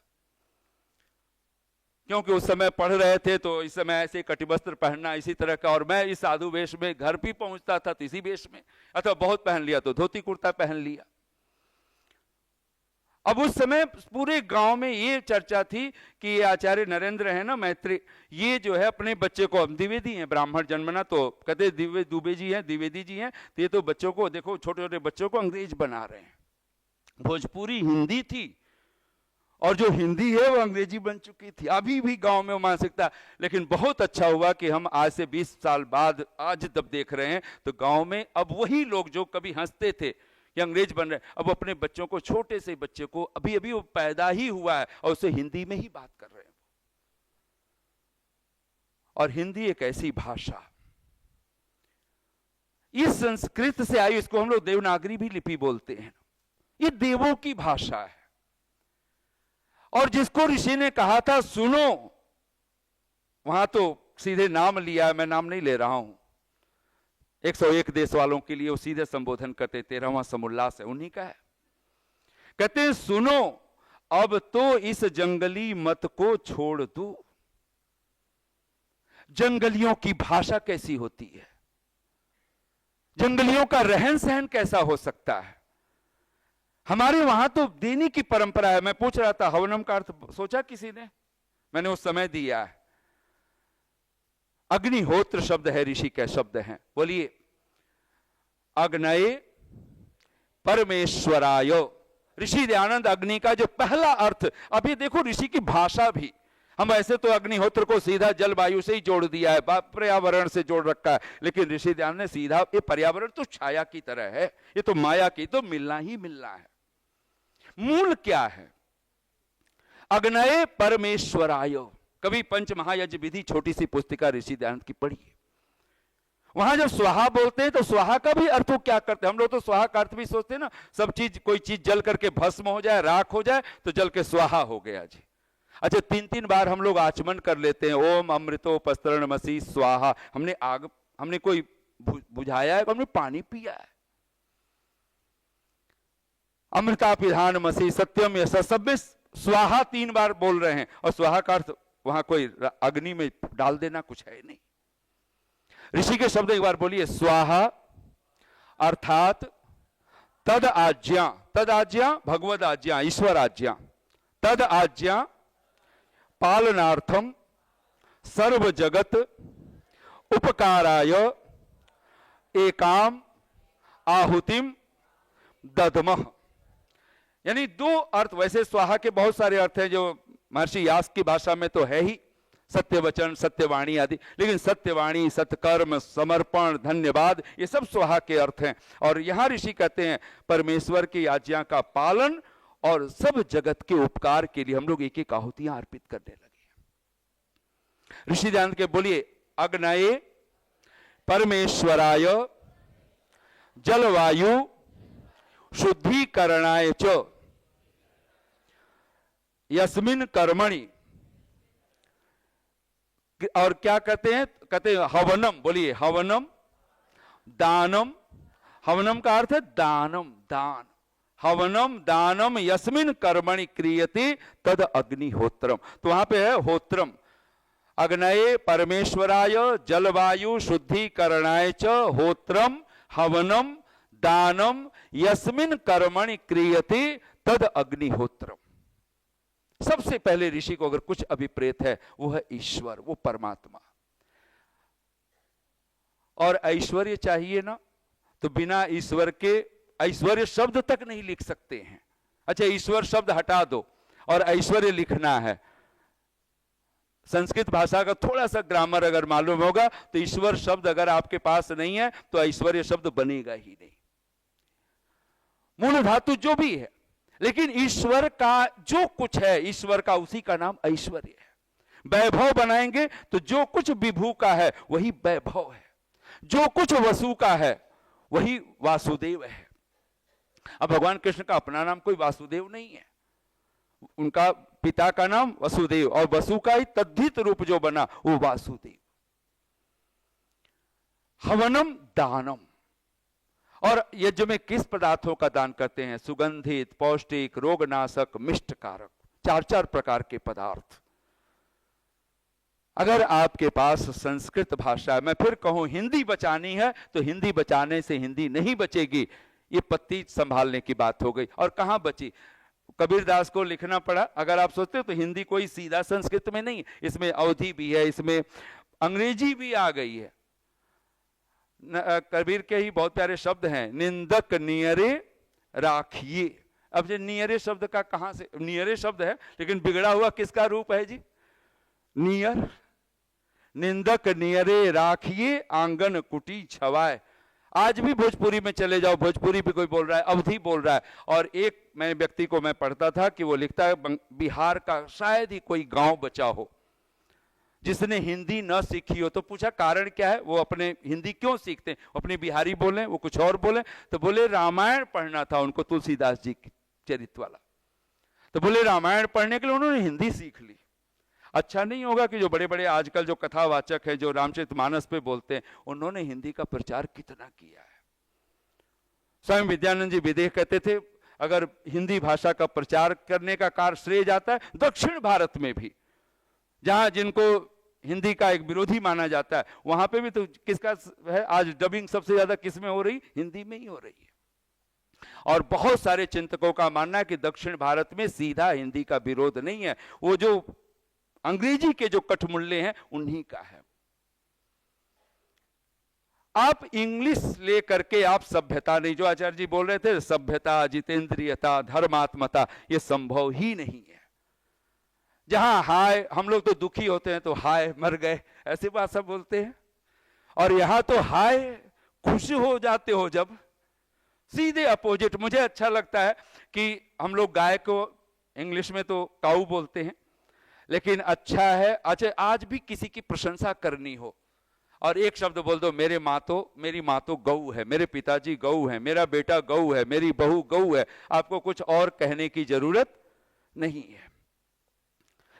क्योंकि उस समय पढ़ रहे थे तो इस समय ऐसे कटिवस्त्र पहनना इसी तरह का, और मैं इस साधु वेश में घर भी पहुंचता था तो इसी वेश में, अथवा बहुत पहन लिया तो धोती कुर्ता पहन लिया। अब उस समय पूरे गांव में ये चर्चा थी कि ये आचार्य नरेंद्र है ना, मैत्री, ये जो है अपने बच्चे को, हम द्विवेदी हैं, ब्राह्मण जन्मना, तो कहते दुबे जी हैं, द्विवेदी जी हैं, तो ये तो बच्चों को देखो, छोटे छोटे बच्चों को अंग्रेज बना रहे हैं। भोजपुरी हिंदी थी और जो हिंदी है वो अंग्रेजी बन चुकी थी। अभी भी गांव में वो मानसिकता, लेकिन बहुत अच्छा हुआ कि हम आज से 20 साल बाद आज तब देख रहे हैं तो गांव में अब वही लोग जो कभी हंसते थे कि अंग्रेज बन रहे, अब अपने बच्चों को, छोटे से बच्चे को, अभी अभी वो पैदा ही हुआ है और उसे हिंदी में ही बात कर रहे हैं। और हिंदी एक ऐसी भाषा, इस संस्कृत से आई, इसको हम लोग देवनागरी भी लिपि बोलते हैं, ये देवों की भाषा है। और जिसको ऋषि ने कहा था सुनो, वहां तो सीधे नाम लिया है, मैं नाम नहीं ले रहा हूं, 101 देश वालों के लिए वो सीधे संबोधन करते, 13वां समुल्लास है उन्हीं का है। कहते हैं सुनो अब तो इस जंगली मत को छोड़ दो। जंगलियों की भाषा कैसी होती है, जंगलियों का रहन सहन कैसा हो सकता है। हमारे वहां तो देने की परंपरा है। मैं पूछ रहा था हवनम का अर्थ सोचा किसी ने, मैंने उस समय दिया है। अग्निहोत्र शब्द है, ऋषि के शब्द हैं, बोलिए। अग्नये परमेश्वराय, ऋषि दयानंद अग्नि का जो पहला अर्थ, अभी देखो ऋषि की भाषा भी, हम ऐसे तो अग्निहोत्र को सीधा जलवायु से ही जोड़ दिया है, पर्यावरण से जोड़ रखा है, लेकिन ऋषि दयानंद ने सीधा, ये पर्यावरण तो छाया की तरह है, ये तो माया की, तो मिलना ही मिलना है। मूल क्या है? अग्नये परमेश्वराय। कभी पंच महायज्ञ विधि छोटी सी पुस्तिका ऋषि दयानंद की पढ़िए, वहां जब स्वाहा बोलते हैं तो स्वाहा का भी अर्थ क्या करते हैं। हम लोग तो स्वाहा का अर्थ भी सोचते हैं ना, सब चीज, कोई चीज जल करके भस्म हो जाए, राख हो जाए तो जल के स्वाहा हो गया जी। अच्छा, 3-3 बार हम लोग आचमन कर लेते हैं, ओम अमृतोपस्तरणमसि स्वाहा। हमने आग, हमने कोई बुझाया है, हमने पानी पिया है। अमृतापिधानमसि सत्यम यश, सब में स्वाहा 3 बार बोल रहे हैं, और स्वाहा का अर्थ वहां कोई अग्नि में डाल देना कुछ है नहीं। ऋषि के शब्द एक बार बोलिए, स्वाहा अर्थात तद आज्ञा, तद आज्ञा भगवद आज्ञा, ईश्वर आज्ञा, तद आज्ञा पालनार्थम सर्व जगत उपकाराय एकाम आहुतिम दधमः। यानी 2 अर्थ, वैसे स्वाहा के बहुत सारे अर्थ हैं जो महर्षि व्यास की भाषा में तो है ही, सत्य वचन, सत्यवाणी आदि, लेकिन सत्यवाणी, सत्कर्म, समर्पण, धन्यवाद, ये सब स्वाहा के अर्थ हैं। और यहां ऋषि कहते हैं परमेश्वर की आज्ञा का पालन और सब जगत के उपकार के लिए हम लोग एक एक आहुतियां अर्पित करने लगे। ऋषि दयानंद के बोलिए, अग्नये परमेश्वराय जलवायु शुद्धिकरणाय च यस्मिन् कर्मणि, और क्या कहते हैं, कहते हैं हवनम, बोलिए हवनम दानम। हवनम का अर्थ है दानम, दान। हवनम दानम यस्मिन् कर्मणि क्रियते तद अग्निहोत्रम। तो वहां पे है होत्रम। अग्नये परमेश्वराय जलवायु शुद्धिकरणाय च होत्रम हवनम दानम यस्मिन् कर्मणि क्रियते तद अग्निहोत्रम। सबसे पहले ऋषि को अगर कुछ अभिप्रेत है वो है ईश्वर, वो परमात्मा। और ऐश्वर्य चाहिए ना, तो बिना ईश्वर के ऐश्वर्य शब्द तक नहीं लिख सकते हैं। अच्छा, ईश्वर शब्द हटा दो और ऐश्वर्य लिखना है, संस्कृत भाषा का थोड़ा सा ग्रामर अगर मालूम होगा तो ईश्वर शब्द अगर आपके पास नहीं है तो ऐश्वर्य शब्द बनेगा ही नहीं। मूल धातु जो भी है, लेकिन ईश्वर का जो कुछ है, ईश्वर का उसी का नाम ऐश्वर्य है। वैभव बनाएंगे तो जो कुछ विभू का है वही वैभव है, जो कुछ वसु का है वही वासुदेव है। अब भगवान कृष्ण का अपना नाम कोई वासुदेव नहीं है, उनका पिता का नाम वसुदेव, और वसु का ही तद्धित रूप जो बना वो वासुदेव। हवनम दानम। और यज्ञ में किस पदार्थों का दान करते हैं? सुगंधित, पौष्टिक, रोगनाशक, मिष्ट कारक, 4 प्रकार के पदार्थ। अगर आपके पास संस्कृत भाषा है, मैं फिर कहूं हिंदी बचानी है तो हिंदी बचाने से हिंदी नहीं बचेगी, ये पत्ती संभालने की बात हो गई। और कहां बची, कबीरदास को लिखना पड़ा। अगर आप सोचते हो तो हिंदी कोई सीधा संस्कृत में नहीं, इसमें अवधी भी है, इसमें अंग्रेजी भी आ गई है। कबीर के ही बहुत प्यारे शब्द हैं, निंदक नियरे राखिए। अब ये नियरे शब्द का कहां से, नियरे शब्द है लेकिन बिगड़ा हुआ किसका रूप है जी, नियर। निंदक नियरे राखिए आंगन कुटी छवाए। आज भी भोजपुरी में चले जाओ, भोजपुरी भी कोई बोल रहा है, अवधी बोल रहा है। और एक मैं व्यक्ति को मैं पढ़ता था कि वो लिखता है बिहार का शायद ही कोई गांव बचा हो जिसने हिंदी न सीखी हो। तो पूछा कारण क्या है, वो अपने हिंदी क्यों सीखते हैं, अपनी बिहारी बोले, वो कुछ और बोले। तो बोले रामायण पढ़ना था उनको, तुलसीदास जी की चरित्र वाला। तो बोले रामायण पढ़ने के लिए उन्होंने हिंदी सीख ली। अच्छा नहीं होगा कि जो बड़े बड़े आजकल जो कथावाचक है, जो रामचरितमानस पे बोलते हैं, उन्होंने हिंदी का प्रचार कितना किया है। स्वामी विद्यानंद जी विदेह कहते थे अगर हिंदी भाषा का प्रचार करने का कार्य श्रेय जाता है दक्षिण भारत में भी, जहां जिनको हिंदी का एक विरोधी माना जाता है, वहां पे भी तो किसका है आज डबिंग सबसे ज्यादा किसमें हो रही, हिंदी में ही हो रही है। और बहुत सारे चिंतकों का मानना है कि दक्षिण भारत में सीधा हिंदी का विरोध नहीं है, वो जो अंग्रेजी के जो कठमुल्ले हैं उन्हीं का है। आप इंग्लिश ले करके आप सभ्यता नहीं, जो आचार्य जी बोल रहे थे सभ्यता, जितेंद्रियता, धर्मात्मता, ये संभव ही नहीं है। जहां हाय, हम लोग तो दुखी होते हैं तो हाय मर गए, ऐसी बात सब बोलते हैं। और यहां तो हाय खुश हो जाते हो जब, सीधे अपोजिट। मुझे अच्छा लगता है कि हम लोग गाय को इंग्लिश में तो काऊ बोलते हैं, लेकिन अच्छा है, अच्छा आज भी किसी की प्रशंसा करनी हो और एक शब्द बोल दो, मेरी माँ तो गऊ है, मेरे पिताजी गऊ है, मेरा बेटा गऊ है, मेरी बहू गऊ है, आपको कुछ और कहने की जरूरत नहीं है।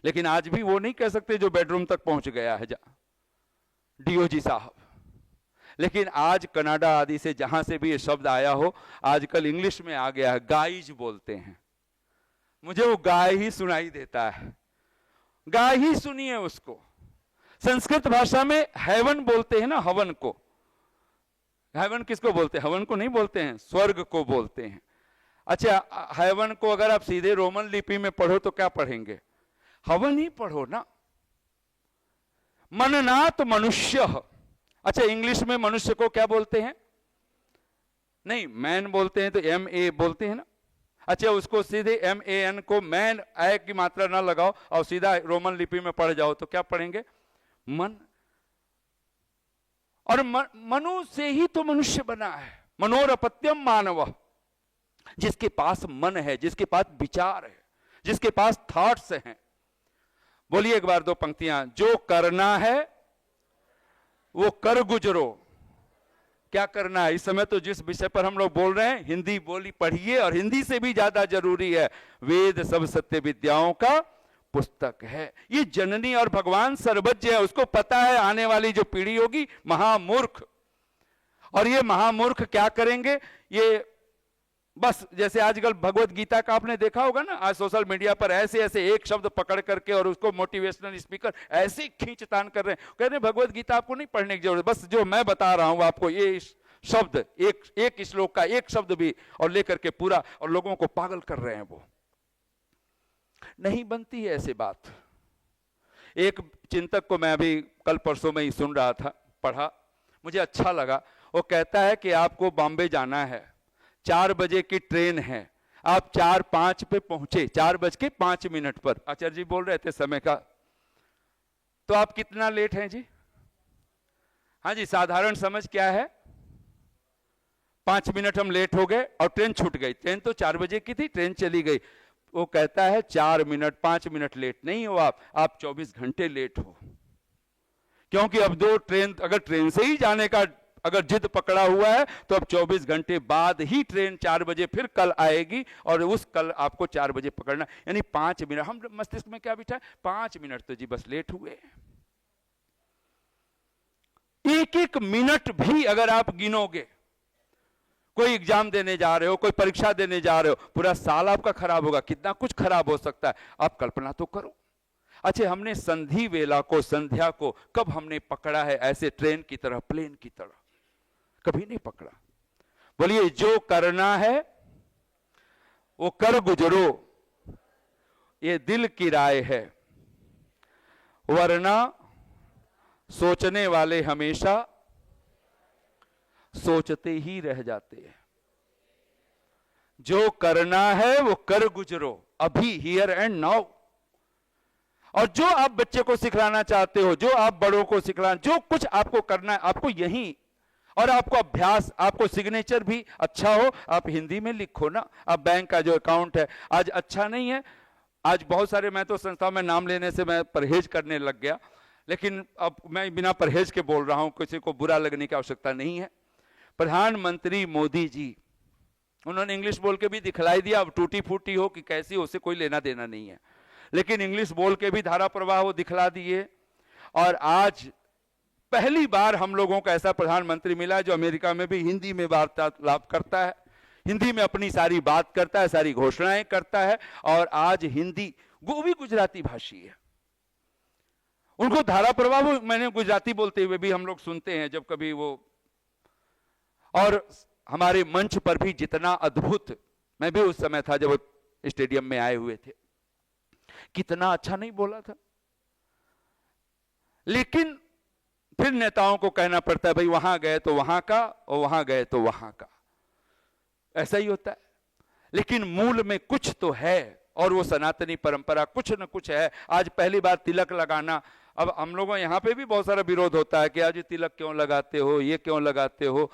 लेकिन आज भी वो नहीं कह सकते जो बेडरूम तक पहुंच गया है डीओजी साहब। लेकिन आज कनाडा आदि से जहां से भी ये शब्द आया हो, आजकल इंग्लिश में आ गया है, गाइज बोलते हैं। मुझे वो गाय ही सुनाई देता है, गाय ही सुनिए उसको। संस्कृत भाषा में हेवन बोलते हैं ना, हवन को। हेवन किसको बोलते हैं, हवन को नहीं बोलते हैं, स्वर्ग को बोलते हैं। अच्छा, हेवन को अगर आप सीधे रोमन लिपि में पढ़ो तो क्या पढ़ेंगे, हवन ही पढ़ो ना। मननात मनुष्य, अच्छा इंग्लिश में मनुष्य को क्या बोलते हैं, नहीं मैन बोलते हैं तो MA बोलते हैं ना। अच्छा उसको सीधे MAN को मैन आय की मात्रा ना लगाओ और सीधा रोमन लिपि में पढ़ जाओ तो क्या पढ़ेंगे, मन। और मनु से ही तो मनुष्य बना है, मनोरपत्यम मानव, जिसके पास मन है, जिसके पास विचार है, जिसके पास थॉट्स हैं। बोलिए एक बार दो पंक्तियां, जो करना है वो कर गुजरो। क्या करना है इस समय, तो जिस विषय पर हम लोग बोल रहे हैं हिंदी बोली पढ़िए, और हिंदी से भी ज्यादा जरूरी है वेद सब सत्य विद्याओं का पुस्तक है। ये जननी और भगवान सर्वज्ञ है, उसको पता है आने वाली जो पीढ़ी होगी महामूर्ख। और ये महामूर्ख क्या करेंगे, ये बस जैसे आजकल भगवत गीता का आपने देखा होगा ना, आज सोशल मीडिया पर ऐसे ऐसे एक शब्द पकड़ करके और उसको मोटिवेशनल स्पीकर ऐसे खींचतान कर रहे हैं, कह रहे हैं भगवत गीता आपको नहीं पढ़ने की जरूरत, बस जो मैं बता रहा हूं आपको ये शब्द, एक श्लोक का एक शब्द भी, और लेकर के पूरा, और लोगों को पागल कर रहे हैं। वो नहीं बनती है ऐसी बात। एक चिंतक को मैं अभी कल परसों में ही सुन रहा था, पढ़ा, मुझे अच्छा लगा। वो कहता है कि आपको बॉम्बे जाना है, 4 बजे की ट्रेन है, आप 4:05 पे पहुंचे, 4:05 पर। आचार्य जी बोल रहे थे समय का, तो आप कितना लेट हैं जी, हाँ जी साधारण समझ क्या है, 5 मिनट हम लेट हो गए और ट्रेन छूट गई। ट्रेन तो 4 बजे की थी, ट्रेन चली गई। वो कहता है 4 मिनट 5 मिनट लेट नहीं हो आप 24 घंटे लेट हो। क्योंकि अब दो ट्रेन, अगर ट्रेन से ही जाने का अगर जिद पकड़ा हुआ है तो अब 24 घंटे बाद ही ट्रेन 4 बजे फिर कल आएगी, और उस कल आपको 4 बजे पकड़ना, यानी 5 मिनट। हम मस्तिष्क में क्या बिठा है, 5 मिनट तो जी बस लेट हुए। एक एक मिनट भी अगर आप गिनोगे, कोई एग्जाम देने जा रहे हो, कोई परीक्षा देने जा रहे हो, पूरा साल आपका खराब होगा, कितना कुछ खराब हो सकता है, आप कल्पना तो करो। अच्छा, हमने संधि वेला को, संध्या को कब हमने पकड़ा है ऐसे ट्रेन की तरह, प्लेन की तरह? कभी नहीं पकड़ा। बोलिए, जो करना है वो कर गुजरो, ये दिल की राय है, वरना सोचने वाले हमेशा सोचते ही रह जाते हैं। जो करना है वो कर गुजरो, अभी, हियर एंड नाउ। और जो आप बच्चे को सिखलाना चाहते हो, जो आप बड़ों को सिखलाना, जो कुछ आपको करना है, आपको यहीं, और आपको अभ्यास, आपको सिग्नेचर भी अच्छा हो, आप हिंदी में लिखो ना। आप बैंक का जो अकाउंट है आज अच्छा नहीं है, आज बहुत सारे, मैं तो संस्थाओं में नाम लेने से मैं परहेज करने लग गया, लेकिन अब मैं बिना परहेज के बोल रहा हूं, किसी को बुरा लगने की आवश्यकता नहीं है। प्रधानमंत्री मोदी जी, उन्होंने इंग्लिश बोल के भी दिखलाई दिया, अब टूटी फूटी हो कि कैसी, उससे कोई लेना देना नहीं है, लेकिन इंग्लिश बोल के भी धारा प्रवाह वो दिखला दिए। और आज पहली बार हम लोगों को ऐसा प्रधानमंत्री मिला जो अमेरिका में भी हिंदी में वार्तालाप करता है, हिंदी में अपनी सारी बात करता है, सारी घोषणाएं करता है। और आज हिंदी, वो भी गुजराती भाषी है, उनको धारा प्रवाह, मैंने गुजराती बोलते हुए भी हम लोग सुनते हैं जब कभी वो। और हमारे मंच पर भी जितना अद्भुत, मैं भी उस समय था जब स्टेडियम में आए हुए थे, कितना अच्छा नहीं बोला था। लेकिन फिर नेताओं को कहना पड़ता है, भाई वहां गए तो वहां का, और वहां गए तो वहां का, ऐसा ही होता है। लेकिन मूल में कुछ तो है, और वो सनातनी परंपरा कुछ न कुछ है। आज पहली बार तिलक लगाना, अब हम लोगों यहां पे भी बहुत सारा विरोध होता है कि आज तिलक क्यों लगाते हो, ये क्यों लगाते हो।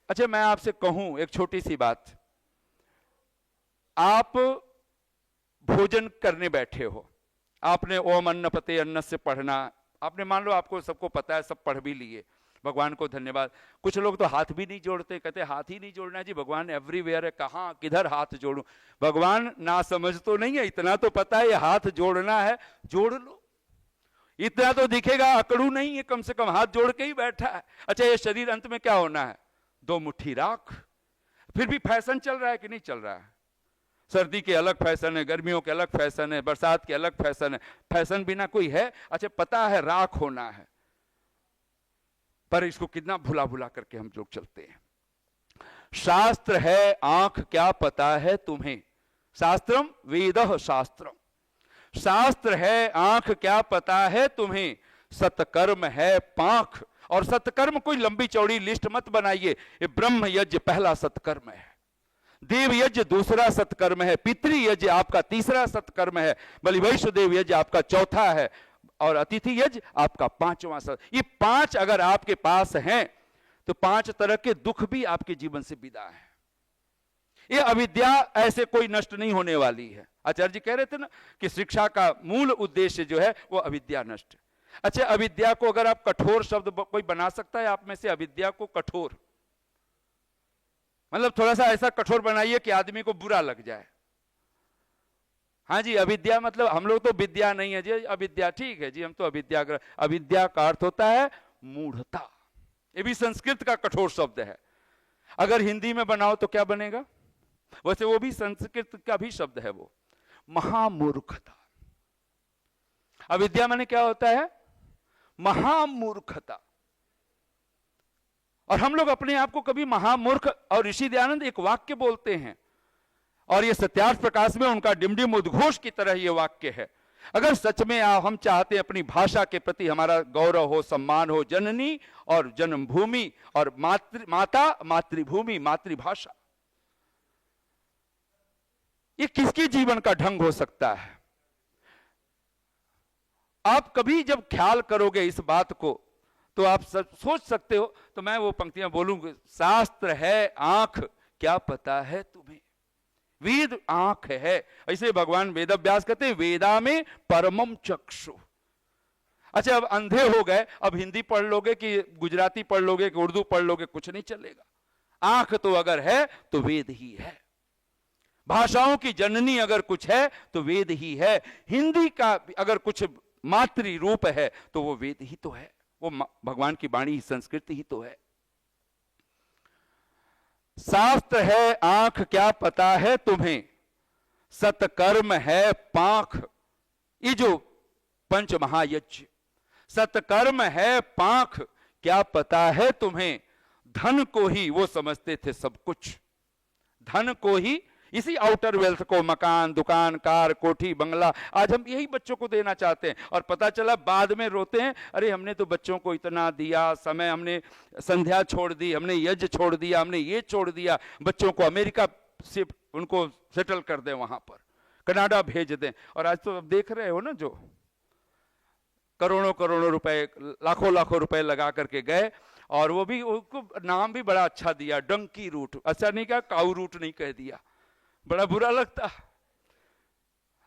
अच्छा, मैं आपसे कहूं एक छोटी सी बात, आप भोजन करने बैठे हो, आपने ओम अन्नपते अन्न से पढ़ना, आपने, मान लो आपको सबको पता है, सब पढ़ भी लिए, भगवान को धन्यवाद। कुछ लोग तो हाथ भी नहीं जोड़ते, कहते हाथ ही नहीं जोड़ना जी, भगवान एवरीवेयर है, कहां किधर हाथ जोड़ूं। भगवान ना समझ तो नहीं है, इतना तो पता है ये हाथ जोड़ना है, जोड़ लो। इतना तो दिखेगा, अकड़ू नहीं है, कम से कम हाथ जोड़ के ही बैठा है। अच्छा, ये शरीर अंत में क्या होना है? 2 मुट्ठी राख। फिर भी फैशन चल रहा है कि नहीं चल रहा है? सर्दी के अलग फैशन है, गर्मियों के अलग फैशन है, बरसात के अलग फैशन है। फैशन बिना कोई है? अच्छा, पता है राख होना है, पर इसको कितना भुला भुला करके हम लोग चलते हैं। शास्त्र है आंख, क्या पता है तुम्हें? शास्त्रम वेदः शास्त्रम। शास्त्र है आंख, क्या पता है तुम्हें? सत्कर्म है पांख। और सत्कर्म कोई लंबी चौड़ी लिस्ट मत बनाइए। ये ब्रह्म यज्ञ पहला सत्कर्म है, देव यज्ञ दूसरा सत्कर्म है, पितृ यज्ञ आपका तीसरा सत्कर्म है, बलि वैष्णदेव यज्ञ आपका चौथा है, और अतिथि यज्ञ आपका 5वां सत्कर्म। ये 5 अगर आपके पास हैं तो 5 तरह के दुख भी आपके जीवन से विदा है। ये अविद्या ऐसे कोई नष्ट नहीं होने वाली है। आचार्य जी कह रहे थे ना कि शिक्षा का मूल उद्देश्य जो है वो अविद्या नष्ट। अच्छा, अविद्या को अगर आप कठोर शब्द कोई बना सकता है आप में से? अविद्या को कठोर मतलब थोड़ा सा ऐसा कठोर बनाइए कि आदमी को बुरा लग जाए। हाँ जी, अविद्या मतलब हम लोग तो विद्या नहीं है जी, अविद्या ठीक है जी, हम तो अविद्या। अविद्या का अर्थ होता है मूढ़ता। ये भी संस्कृत का कठोर शब्द है। अगर हिंदी में बनाओ तो क्या बनेगा? वैसे वो भी संस्कृत का भी शब्द है, वो महामूर्खता। अविद्या माने क्या होता है? महामूर्खता। और हम लोग अपने आप को कभी महामूर्ख, और ऋषि दयानंद एक वाक्य बोलते हैं, और ये सत्यार्थ प्रकाश में उनका डिमडिम उद्घोष की तरह ये वाक्य है। अगर सच में हम चाहते हैं अपनी भाषा के प्रति हमारा गौरव हो, सम्मान हो, जननी और जन्मभूमि और माता, मातृभूमि, मातृभाषा, ये किसके जीवन का ढंग हो सकता है? आप कभी जब ख्याल करोगे इस बात को तो आप सोच सकते हो। तो मैं वो पंक्तियां बोलूंगा, शास्त्र है आंख, क्या पता है तुम्हें? वेद आंख है। ऐसे भगवान वेदव्यास कहते हैं वेदा में परमम चक्षु। अच्छा, अब अंधे हो गए, अब हिंदी पढ़ लोगे कि गुजराती पढ़ लोगे कि उर्दू पढ़ लोगे, कुछ नहीं चलेगा। आंख तो अगर है तो वेद ही है। भाषाओं की जननी अगर कुछ है तो वेद ही है। हिंदी का अगर कुछ मातृ रूप है तो वो वेद ही तो है, वो भगवान की वाणी संस्कृति ही तो है। शास्त्र है आंख, क्या पता है तुम्हें? सत्कर्म है पांख। ये जो पंच महायज्ञ, सत्कर्म है पांख क्या पता है तुम्हें, धन को ही वो समझते थे सब कुछ, धन को ही, इसी आउटर वेल्थ को, मकान, दुकान, कार, कोठी, बंगला, आज हम यही बच्चों को देना चाहते हैं और पता चला बाद में रोते हैं, अरे हमने तो बच्चों को इतना दिया, समय हमने संध्या छोड़ दी, हमने यज्ञ छोड़ दिया, हमने ये छोड़ दिया, बच्चों को अमेरिका से उनको सेटल कर दें, वहां पर कनाडा भेज दें। और आज तो देख रहे हो ना, जो करोड़ों करोड़ों रुपए, लाखों लाखों रुपए लगा करके गए, और वो भी, उनको नाम भी बड़ा अच्छा दिया, डंकी रूट, अच्छा नहीं कहा, काऊ रूट नहीं कह दिया, बड़ा बुरा लगता।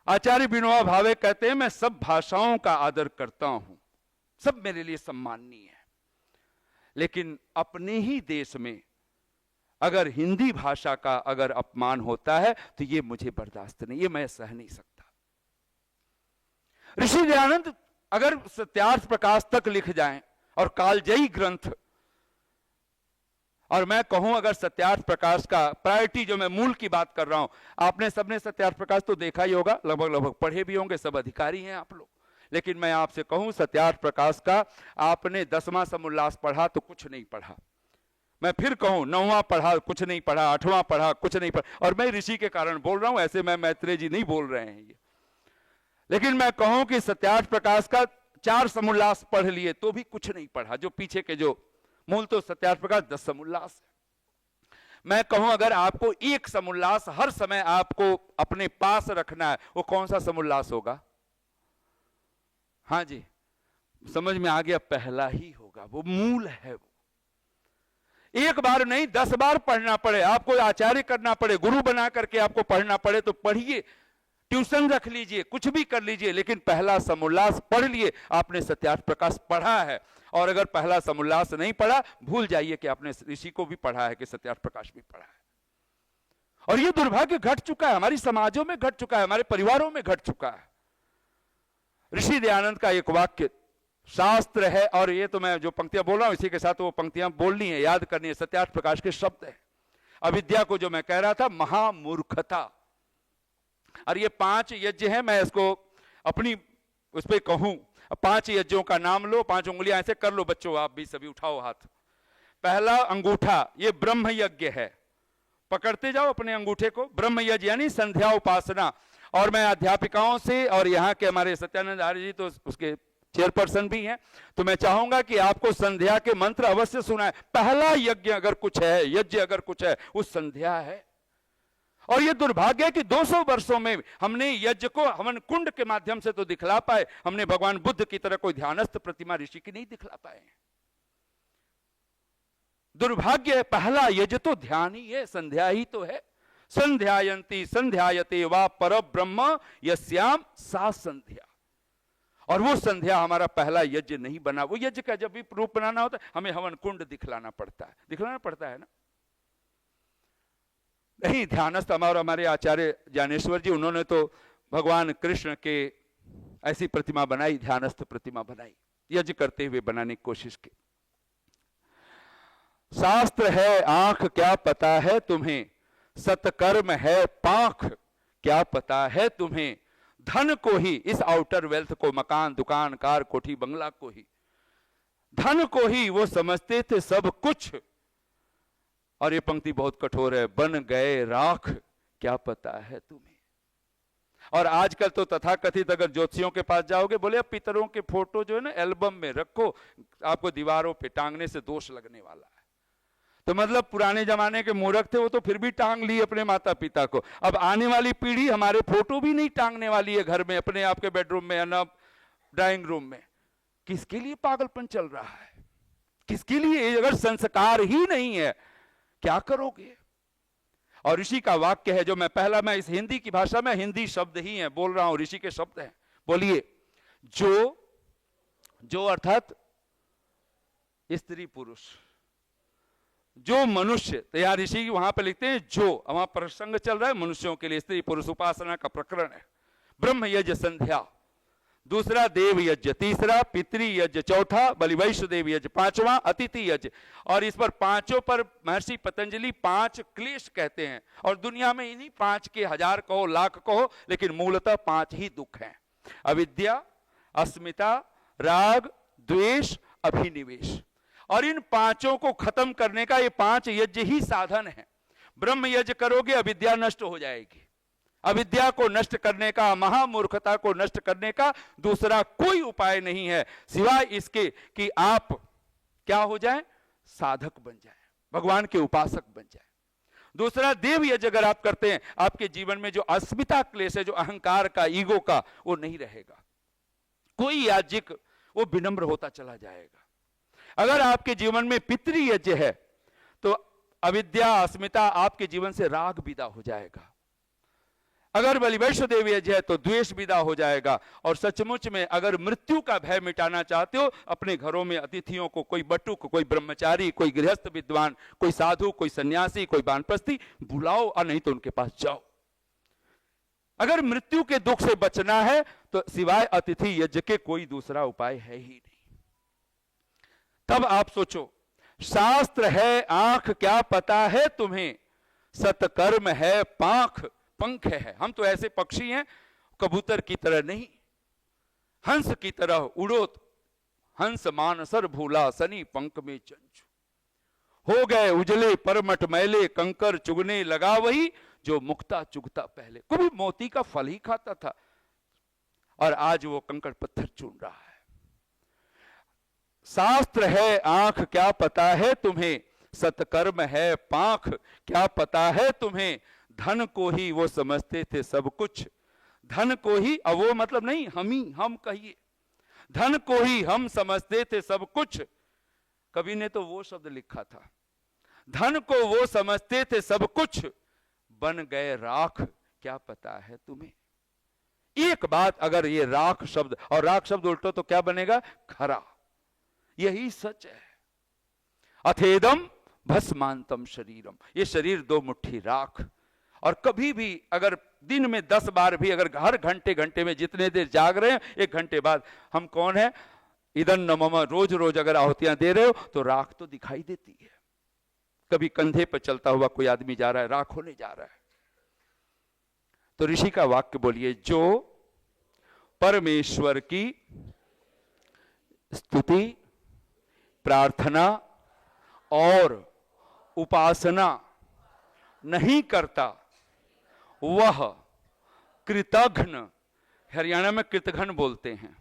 आचार्य विनोबा भावे कहते हैं, मैं सब भाषाओं का आदर करता हूं, सब मेरे लिए सम्माननीय है, लेकिन अपने ही देश में अगर हिंदी भाषा का अगर अपमान होता है तो ये मुझे बर्दाश्त नहीं, ये मैं सह नहीं सकता। ऋषि दयानंद अगर सत्यार्थ प्रकाश तक लिख जाएं और कालजयी ग्रंथ, और मैं कहूं अगर सत्यार्थ प्रकाश का प्रायोरिटी, जो मैं मूल की बात कर रहा हूं, आपने सबने सत्यार्थ प्रकाश तो देखा ही होगा, लगभग लगभग पढ़े भी होंगे, सब अधिकारी हैं आप लोग, लेकिन मैं आपसे कहूं सत्यार्थ प्रकाश का आपने 10वां समुल्लास पढ़ा तो कुछ नहीं पढ़ा, मैं फिर कहूं 9वां पढ़ा कुछ नहीं पढ़ा, 8वां पढ़ा कुछ नहीं पढ़ा, और मैं ऋषि के कारण बोल रहा हूं, ऐसे मैं मैत्रेय जी नहीं बोल रहे हैं ये, लेकिन मैं कहूं कि सत्यार्थ प्रकाश का 4 समुल्लास पढ़ लिए तो भी कुछ नहीं पढ़ा, जो पीछे के जो मूल तो सत्यार्थ प्रकाश 10 समुल्लास है। मैं कहूं अगर आपको एक समुल्लास हर समय आपको अपने पास रखना है, वो कौन सा समुल्लास होगा? हाँ जी, समझ में आ गया, पहला ही होगा, वो मूल है। वो एक बार नहीं 10 बार पढ़ना पड़े, आपको आचार्य करना पड़े, गुरु बना करके आपको पढ़ना पड़े तो पढ़िए, ट्यूशन रख लीजिए, कुछ भी कर लीजिए, लेकिन पहला समुल्लास पढ़ लिए, आपने सत्यार्थ प्रकाश पढ़ा है। और अगर पहला समुल्लास नहीं पढ़ा, भूल जाइए कि आपने ऋषि को भी पढ़ा है, कि सत्यार्थ प्रकाश भी पढ़ा है। और यह दुर्भाग्य घट चुका है, हमारी समाजों में घट चुका है, हमारे परिवारों में घट चुका है। ऋषि दयानंद का एक वाक्य, शास्त्र है, और ये तो मैं जो पंक्तियां बोल रहा हूं इसी के साथ वो पंक्तियां बोलनी है, याद करनी है, सत्यार्थ प्रकाश के शब्द है। अविद्या को जो मैं कह रहा था, महामूर्खता, और ये 5 यज्ञ हैं, मैं इसको अपनी उस पर कहूं, 5 यज्ञों का नाम लो, 5 उंगलियां ऐसे कर लो बच्चों, आप भी सभी उठाओ हाथ। पहला अंगूठा, ये ब्रह्म यज्ञ है, पकड़ते जाओ अपने अंगूठे को, ब्रह्म यज्ञ यानी संध्या उपासना। और मैं अध्यापिकाओं से, और यहाँ के हमारे सत्यानंद आर्य जी तो उसके चेयरपर्सन भी हैं, तो मैं चाहूंगा कि आपको संध्या के मंत्र अवश्य सुनाए। पहला यज्ञ अगर कुछ है, यज्ञ अगर कुछ है, वो संध्या है। और ये दुर्भाग्य है कि 200 वर्षों में हमने यज्ञ को हवन कुंड के माध्यम से तो दिखला पाए, हमने भगवान बुद्ध की तरह कोई ध्यानस्थ प्रतिमा ऋषि की नहीं दिखला पाए। दुर्भाग्य है, पहला यज्ञ तो ध्यान ही है, संध्या ही तो है। संध्यायंती संध्यायते वा परब्रह्म यस्याम सा संध्या। और वो संध्या हमारा पहला यज्ञ नहीं बना। वो यज्ञ का जब भी रूप बनाना होता है, हमें हवन कुंड दिखलाना पड़ता है ना। नहीं, ध्यानस्थ हमारे आचार्य ज्ञानेश्वर जी, उन्होंने तो भगवान कृष्ण के ऐसी प्रतिमा बनाई, ध्यानस्थ प्रतिमा बनाई, यज्ञ करते हुए बनाने की कोशिश की। शास्त्र है आंख क्या पता है तुम्हें, सत्कर्म है पांख क्या पता है तुम्हें, धन को ही, इस आउटर वेल्थ को, मकान, दुकान, कार, कोठी, बंगला को ही, धन को ही वो समझते थे सब कुछ। और ये पंक्ति बहुत कठोर है, बन गए राख क्या पता है तुम्हें। और आजकल तो तथाकथित अगर ज्योतिषियों के पास जाओगे, बोले अब पितरों के फोटो जो है ना एल्बम में रखो, आपको दीवारों पे टांगने से दोष लगने वाला है। तो मतलब पुराने जमाने के मूर्ख थे, वो तो फिर भी टांग लिए अपने माता पिता को। अब आने वाली पीढ़ी हमारे फोटो भी नहीं टांगने वाली है घर में, अपने आपके बेडरूम में या ना ड्राइंग रूम में। किसके लिए पागलपन चल रहा है, किसके लिए? अगर संस्कार ही नहीं है क्या करोगे? और ऋषि का वाक्य है जो मैं इस हिंदी की भाषा में, हिंदी शब्द ही है बोल रहा हूं, ऋषि के शब्द हैं, बोलिए। जो अर्थात स्त्री पुरुष, जो मनुष्य, तो यहां ऋषि वहां पे लिखते हैं जो, वहां प्रसंग चल रहा है मनुष्यों के लिए, स्त्री पुरुष उपासना का प्रकरण है। ब्रह्म यज्ञ संध्या, दूसरा देव यज्ञ, तीसरा पितृ यज्ञ, चौथा बलिवैश्य देव यज्ञ, पांचवा अतिथि यज्ञ। और इस पर पांचों पर महर्षि पतंजलि 5 क्लेश कहते हैं। और दुनिया में इन्हीं 5 के 1000 कहो, लाख कहो, लेकिन मूलतः 5 ही दुख हैं। अविद्या, अस्मिता, राग, द्वेष, अभिनिवेश। और इन पांचों को खत्म करने का ये 5 यज्ञ ही साधन है। ब्रह्म यज्ञ करोगे अविद्या नष्ट हो जाएगी। अविद्या को नष्ट करने का, महामूर्खता को नष्ट करने का दूसरा कोई उपाय नहीं है सिवाय इसके कि आप क्या हो जाएं? साधक बन जाएं, भगवान के उपासक बन जाएं। दूसरा, देव यज्ञ अगर आप करते हैं, आपके जीवन में जो अस्मिता क्लेश है, जो अहंकार का, ईगो का, वो नहीं रहेगा। कोई याज्ञिक वो विनम्र होता चला जाएगा। अगर आपके जीवन में पितृ यज्ञ है तो अविद्या, अस्मिता, आपके जीवन से राग विदा हो जाएगा। अगर बलिवैष्णव यज्ञ है तो द्वेष विदा हो जाएगा। और सचमुच में अगर मृत्यु का भय मिटाना चाहते हो, अपने घरों में अतिथियों को, कोई बटुक, कोई ब्रह्मचारी, कोई गृहस्थ विद्वान, कोई साधु, कोई सन्यासी, कोई वानप्रस्थी बुलाओ, और नहीं तो उनके पास जाओ। अगर मृत्यु के दुख से बचना है तो सिवाय अतिथि यज्ञ के कोई दूसरा उपाय है ही नहीं। तब आप सोचो, शास्त्र है आंख क्या पता है तुम्हें, सतकर्म है पंख है। हम तो ऐसे पक्षी हैं, कबूतर की तरह नहीं, हंस की तरह उड़ो। हंस मानसर भूला, सनी पंख में चंचू। हो गए उजले परमट मैले, कंकर चुगने लगा वही, जो मुक्ता चुगता पहले। कभी मोती का फल ही खाता था और आज वो कंकड़ पत्थर चुन रहा है। शास्त्र है आंख क्या पता है तुम्हें, सतकर्म है पांख क्या पता है तुम्हें। धन को ही वो समझते थे सब कुछ, धन को ही, अब वो मतलब नहीं हम कहिए, धन को ही हम समझते थे सब कुछ। कवि ने तो वो शब्द लिखा था, धन को वो समझते थे सब कुछ, बन गए राख क्या पता है तुम्हें। एक बात, अगर ये राख शब्द, और राख शब्द उल्टो तो क्या बनेगा? खरा। यही सच है। अथेदम भस्मांतम शरीरम, ये शरीर 2 मुट्ठी राख। और कभी भी अगर दिन में 10 बार भी, अगर हर घंटे में जितने देर जाग रहे हैं, 1 घंटे बाद हम कौन है, इदन नमम, रोज रोज अगर आहुतियां दे रहे हो तो राख तो दिखाई देती है। कभी कंधे पर चलता हुआ कोई आदमी जा रहा है, राख होने जा रहा है। तो ऋषि का वाक्य बोलिए, जो परमेश्वर की स्तुति, प्रार्थना और उपासना नहीं करता वह कृतघ्न, हरियाणा में कृतघ्न बोलते हैं,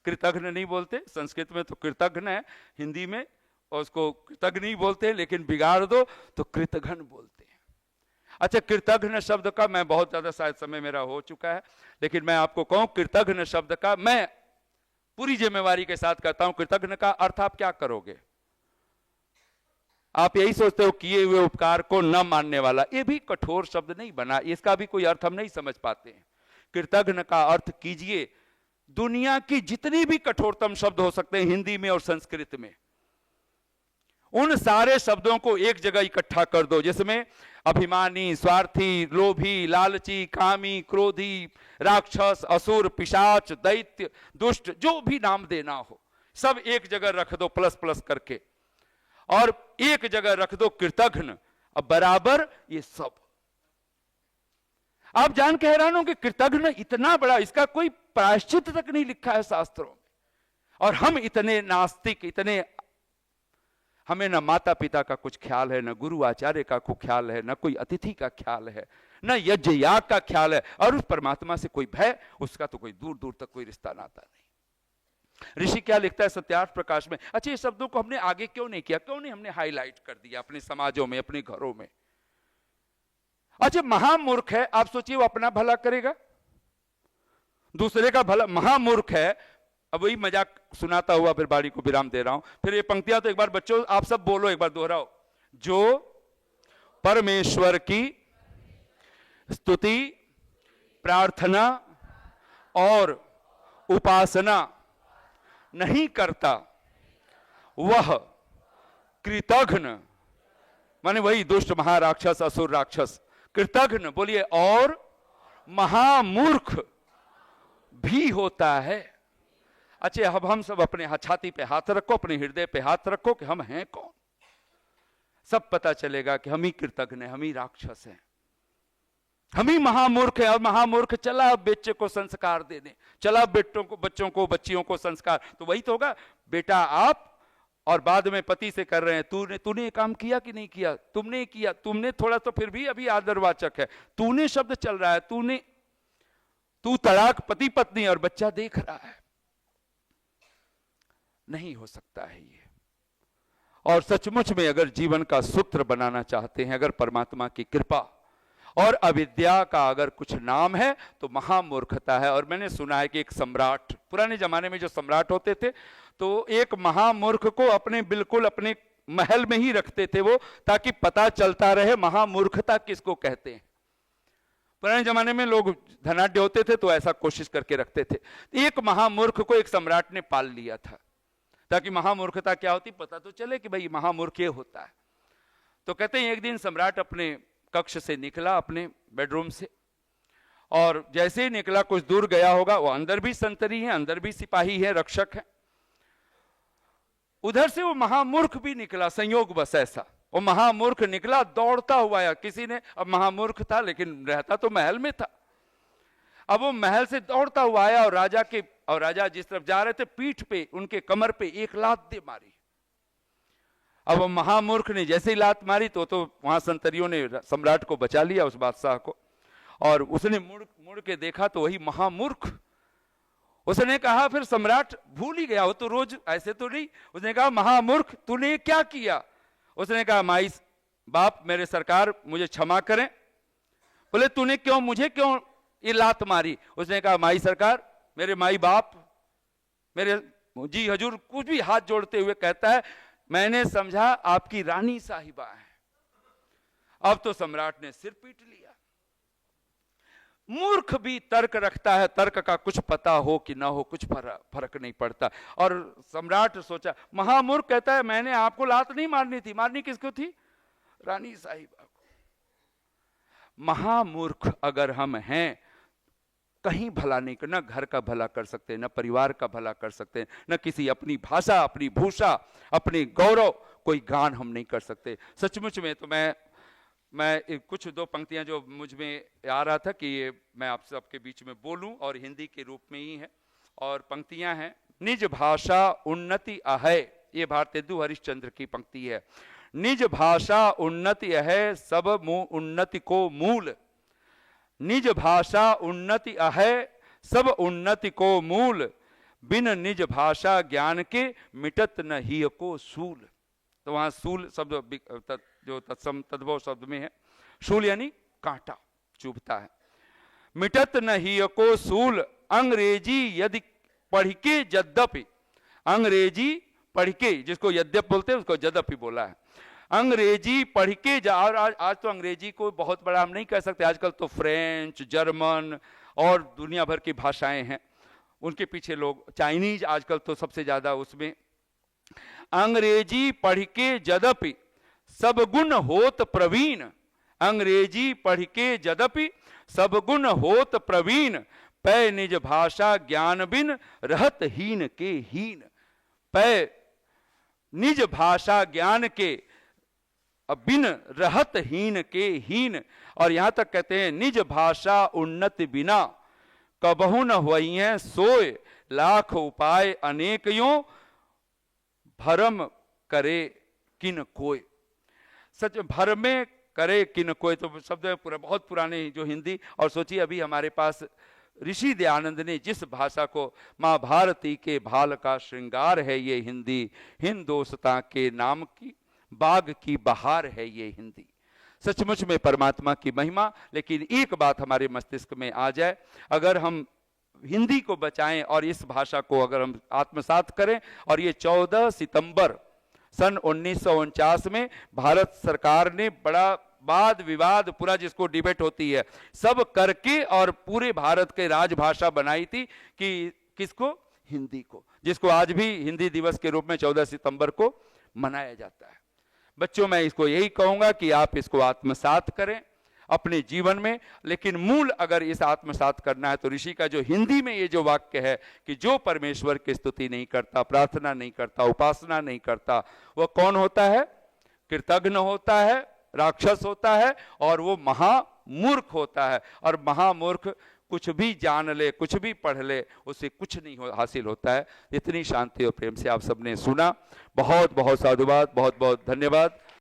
कृतघ्न नहीं बोलते, संस्कृत में तो कृतघ्न है, हिंदी में और उसको कृतघ्न ही बोलते हैं, लेकिन बिगाड़ दो तो कृतघ्न बोलते हैं। अच्छा, कृतघ्न शब्द का मैं बहुत ज्यादा, शायद समय मेरा हो चुका है, लेकिन मैं आपको कहूं कृतघ्न शब्द का मैं पूरी जिम्मेवारी के साथ कहता हूं, कृतघ्न का अर्थ आप क्या करोगे? आप यही सोचते हो किए हुए उपकार को न मानने वाला। ये भी कठोर शब्द नहीं बना, इसका भी कोई अर्थ हम नहीं समझ पाते हैं। कृतघ्न का अर्थ कीजिए, दुनिया की जितनी भी कठोरतम शब्द हो सकते हैं हिंदी में और संस्कृत में, उन सारे शब्दों को एक जगह इकट्ठा कर दो, जिसमें अभिमानी, स्वार्थी, लोभी, लालची, कामी, क्रोधी, राक्षस, असुर, पिशाच, दैत्य, दुष्ट, जो भी नाम देना हो सब एक जगह रख दो प्लस प्लस करके, और एक जगह रख दो कृतघ्न, अब बराबर ये सब। आप जान के हैरान हो कि कृतघ्न इतना बड़ा, इसका कोई प्रायश्चित तक नहीं लिखा है शास्त्रों में। और हम इतने नास्तिक, इतने, हमें न माता पिता का कुछ ख्याल है, न गुरु आचार्य का कोई ख्याल है, न कोई अतिथि का ख्याल है, न यज्ञ याग का ख्याल है, और उस परमात्मा से कोई भय, उसका तो कोई दूर दूर तक कोई रिश्ता नाता नहीं। ऋषि क्या लिखता है सत्यार्थ प्रकाश में? अच्छा, ये शब्दों को हमने आगे क्यों नहीं किया, क्यों नहीं हमने हाईलाइट कर दिया अपने समाजों में, अपने घरों में? अच्छा, महामूर्ख है, आप सोचिए वो अपना भला करेगा, दूसरे का भला? महामूर्ख है। अब वही मजाक सुनाता हुआ फिर बाड़ी को विराम दे रहा हूं। फिर ये पंक्तियां तो एक बार बच्चों आप सब बोलो, एक बार दोहराओ, जो परमेश्वर की स्तुति, प्रार्थना और उपासना नहीं करता वह कृतघ्न, माने वही दुष्ट महाराक्षस, असुर राक्षस, कृतघ्न बोलिए, और महामूर्ख भी होता है। अच्छा, अब हम सब अपने छाती पे हाथ रखो, अपने हृदय पे हाथ रखो कि हम हैं कौन। सब पता चलेगा कि हम ही कृतघ्न हैं, हम ही राक्षस हैं। हम ही महामूर्ख है, और महामूर्ख चला बच्चे को संस्कार देने, चला बच्चों को बच्चियों को संस्कार, तो वही तो होगा। बेटा आप, और बाद में पति से कर रहे हैं, तूने ये काम किया कि नहीं किया, तुमने किया, तुमने थोड़ा तो फिर भी अभी आदरवाचक है, तूने शब्द चल रहा है, तू तलाक पति पत्नी, और बच्चा देख रहा है। नहीं हो सकता है ये। और सचमुच में अगर जीवन का सूत्र बनाना चाहते हैं, अगर परमात्मा की कृपा और अविद्या का अगर कुछ नाम है तो महामूर्खता है। और मैंने सुना है कि एक सम्राट, पुराने जमाने में जो सम्राट होते थे, तो एक महामूर्ख को बिल्कुल अपने महल में ही रखते थे वो, ताकि पता चलता रहे महामूर्खता किसको कहते हैं। पुराने जमाने में लोग धनाढ्य होते थे तो ऐसा कोशिश करके रखते थे। एक महामूर्ख को एक सम्राट ने पाल लिया था, ताकि महामूर्खता क्या होती पता तो चले कि भाई महामूर्ख ये होता है। तो कहते हैं एक दिन सम्राट अपने कक्ष से निकला, अपने बेडरूम से, और जैसे ही निकला कुछ दूर गया होगा, वो अंदर भी संतरी है, अंदर भी सिपाही है, रक्षक है, उधर से वो महामूर्ख भी निकला, संयोग बस ऐसा वो महामूर्ख निकला दौड़ता हुआ आया। किसी ने, अब महामूर्ख था लेकिन रहता तो महल में था, अब वो महल से दौड़ता हुआ आया, और राजा जिस तरफ जा रहे थे पीठ पे, उनके कमर पे एक लात दे मारी। अब वो महामूर्ख ने जैसे ही लात मारी तो वहां संतरियों ने सम्राट को बचा लिया, उस बादशाह को, और उसने मुड़ के देखा तो वही महामूर्ख। उसने कहा, फिर सम्राट भूल ही गया, वो तो रोज ऐसे तो नहीं, उसने कहा महामूर्ख तूने क्या किया। उसने कहा माई बाप मेरे सरकार मुझे क्षमा करें। बोले तूने मुझे क्यों ये लात मारी। उसने कहा माई सरकार, मेरे माई बाप, मेरे जी हजूर, कुछ भी हाथ जोड़ते हुए कहता है, मैंने समझा आपकी रानी साहिबा है। अब तो सम्राट ने सिर पीट लिया। मूर्ख भी तर्क रखता है, तर्क का कुछ पता हो कि ना हो कुछ फर्क नहीं पड़ता। और सम्राट सोचा, महामूर्ख कहता है मैंने आपको लात नहीं मारनी थी, मारनी किसको थी, रानी साहिबा को। महामूर्ख अगर हम हैं, कहीं भला नहीं कर, न घर का भला कर सकते, न परिवार का भला कर सकते, न किसी अपनी भाषा, अपनी भूषा, अपने गौरव, कोई गान हम नहीं कर सकते। सचमुच में तो मैं कुछ दो पंक्तियां जो मुझ में आ रहा था कि ये मैं आप सबके बीच में बोलूं, और हिंदी के रूप में ही है। और पंक्तियां हैं, निज भाषा उन्नति अहै, ये भारतेंदु हरिश्चंद्र की पंक्ति है। निज भाषा उन्नति अहै, सब उन्नति को मूल। निज भाषा उन्नति अहै, सब उन्नति को मूल। बिन निज भाषा ज्ञान के मिटत न ही को सूल। तो वहां सूल शब्द जो तत्सम तद्भव शब्द में है, शूल यानी कांटा, चुभता है। मिटत न ही को सूल, अंग्रेजी यदि पढ़ के यद्यपि, अंग्रेजी पढ़ के, जिसको यद्यप बोलते हैं उसको यद्यपि बोला है। अंग्रेजी पढ़ के और आज तो अंग्रेजी को बहुत बड़ा हम नहीं कह सकते, आजकल तो फ्रेंच, जर्मन और दुनिया भर की भाषाएं हैं, उनके पीछे लोग, चाइनीज आजकल तो सबसे ज्यादा उसमें। अंग्रेजी पढ़ के यद्यपि सब गुण होत प्रवीण, अंग्रेजी पढ़ के यद्यपि सब गुण होत प्रवीण। पै निज भाषा ज्ञान बिन रहत हीन के हीन। पै निज भाषा ज्ञान के बिन रहत हीन के हीन। और यहां तक कहते हैं, निज भाषा उन्नति बिना कबहु न हुई है सोय, लाख उपाय अनेक यों भरम करे किन कोय। सच भरमे करे किन कोय, तो शब्द पूरा बहुत पुराने जो हिंदी। और सोचिए अभी हमारे पास ऋषि दयानंद ने जिस भाषा को, माँ भारती के भाल का श्रृंगार है ये हिंदी, हिंदोस्तां के नाम की बाग की बहार है ये हिंदी। सचमुच में परमात्मा की महिमा। लेकिन एक बात हमारे मस्तिष्क में आ जाए, अगर हम हिंदी को बचाएं और इस भाषा को अगर हम आत्मसात करें, और ये 14 सितंबर सन 1949 में भारत सरकार ने बड़ा वाद विवाद पूरा, जिसको डिबेट होती है, सब करके और पूरे भारत के राजभाषा बनाई थी कि किसको, हिंदी को, जिसको आज भी हिंदी दिवस के रूप में 14 सितंबर को मनाया जाता है। बच्चों मैं इसको यही कहूंगा कि आप इसको आत्मसात करें अपने जीवन में। लेकिन मूल अगर इस आत्मसात करना है तो ऋषि का जो हिंदी में ये जो वाक्य है कि जो परमेश्वर की स्तुति नहीं करता, प्रार्थना नहीं करता, उपासना नहीं करता, वह कौन होता है, कृतघ्न होता है, राक्षस होता है, और वो मूर्ख होता है, और महामूर्ख कुछ भी जान ले, कुछ भी पढ़ ले, उसे कुछ नहीं हासिल होता है। इतनी शांति और प्रेम से आप सबने सुना, बहुत बहुत साधुवाद, बहुत बहुत धन्यवाद।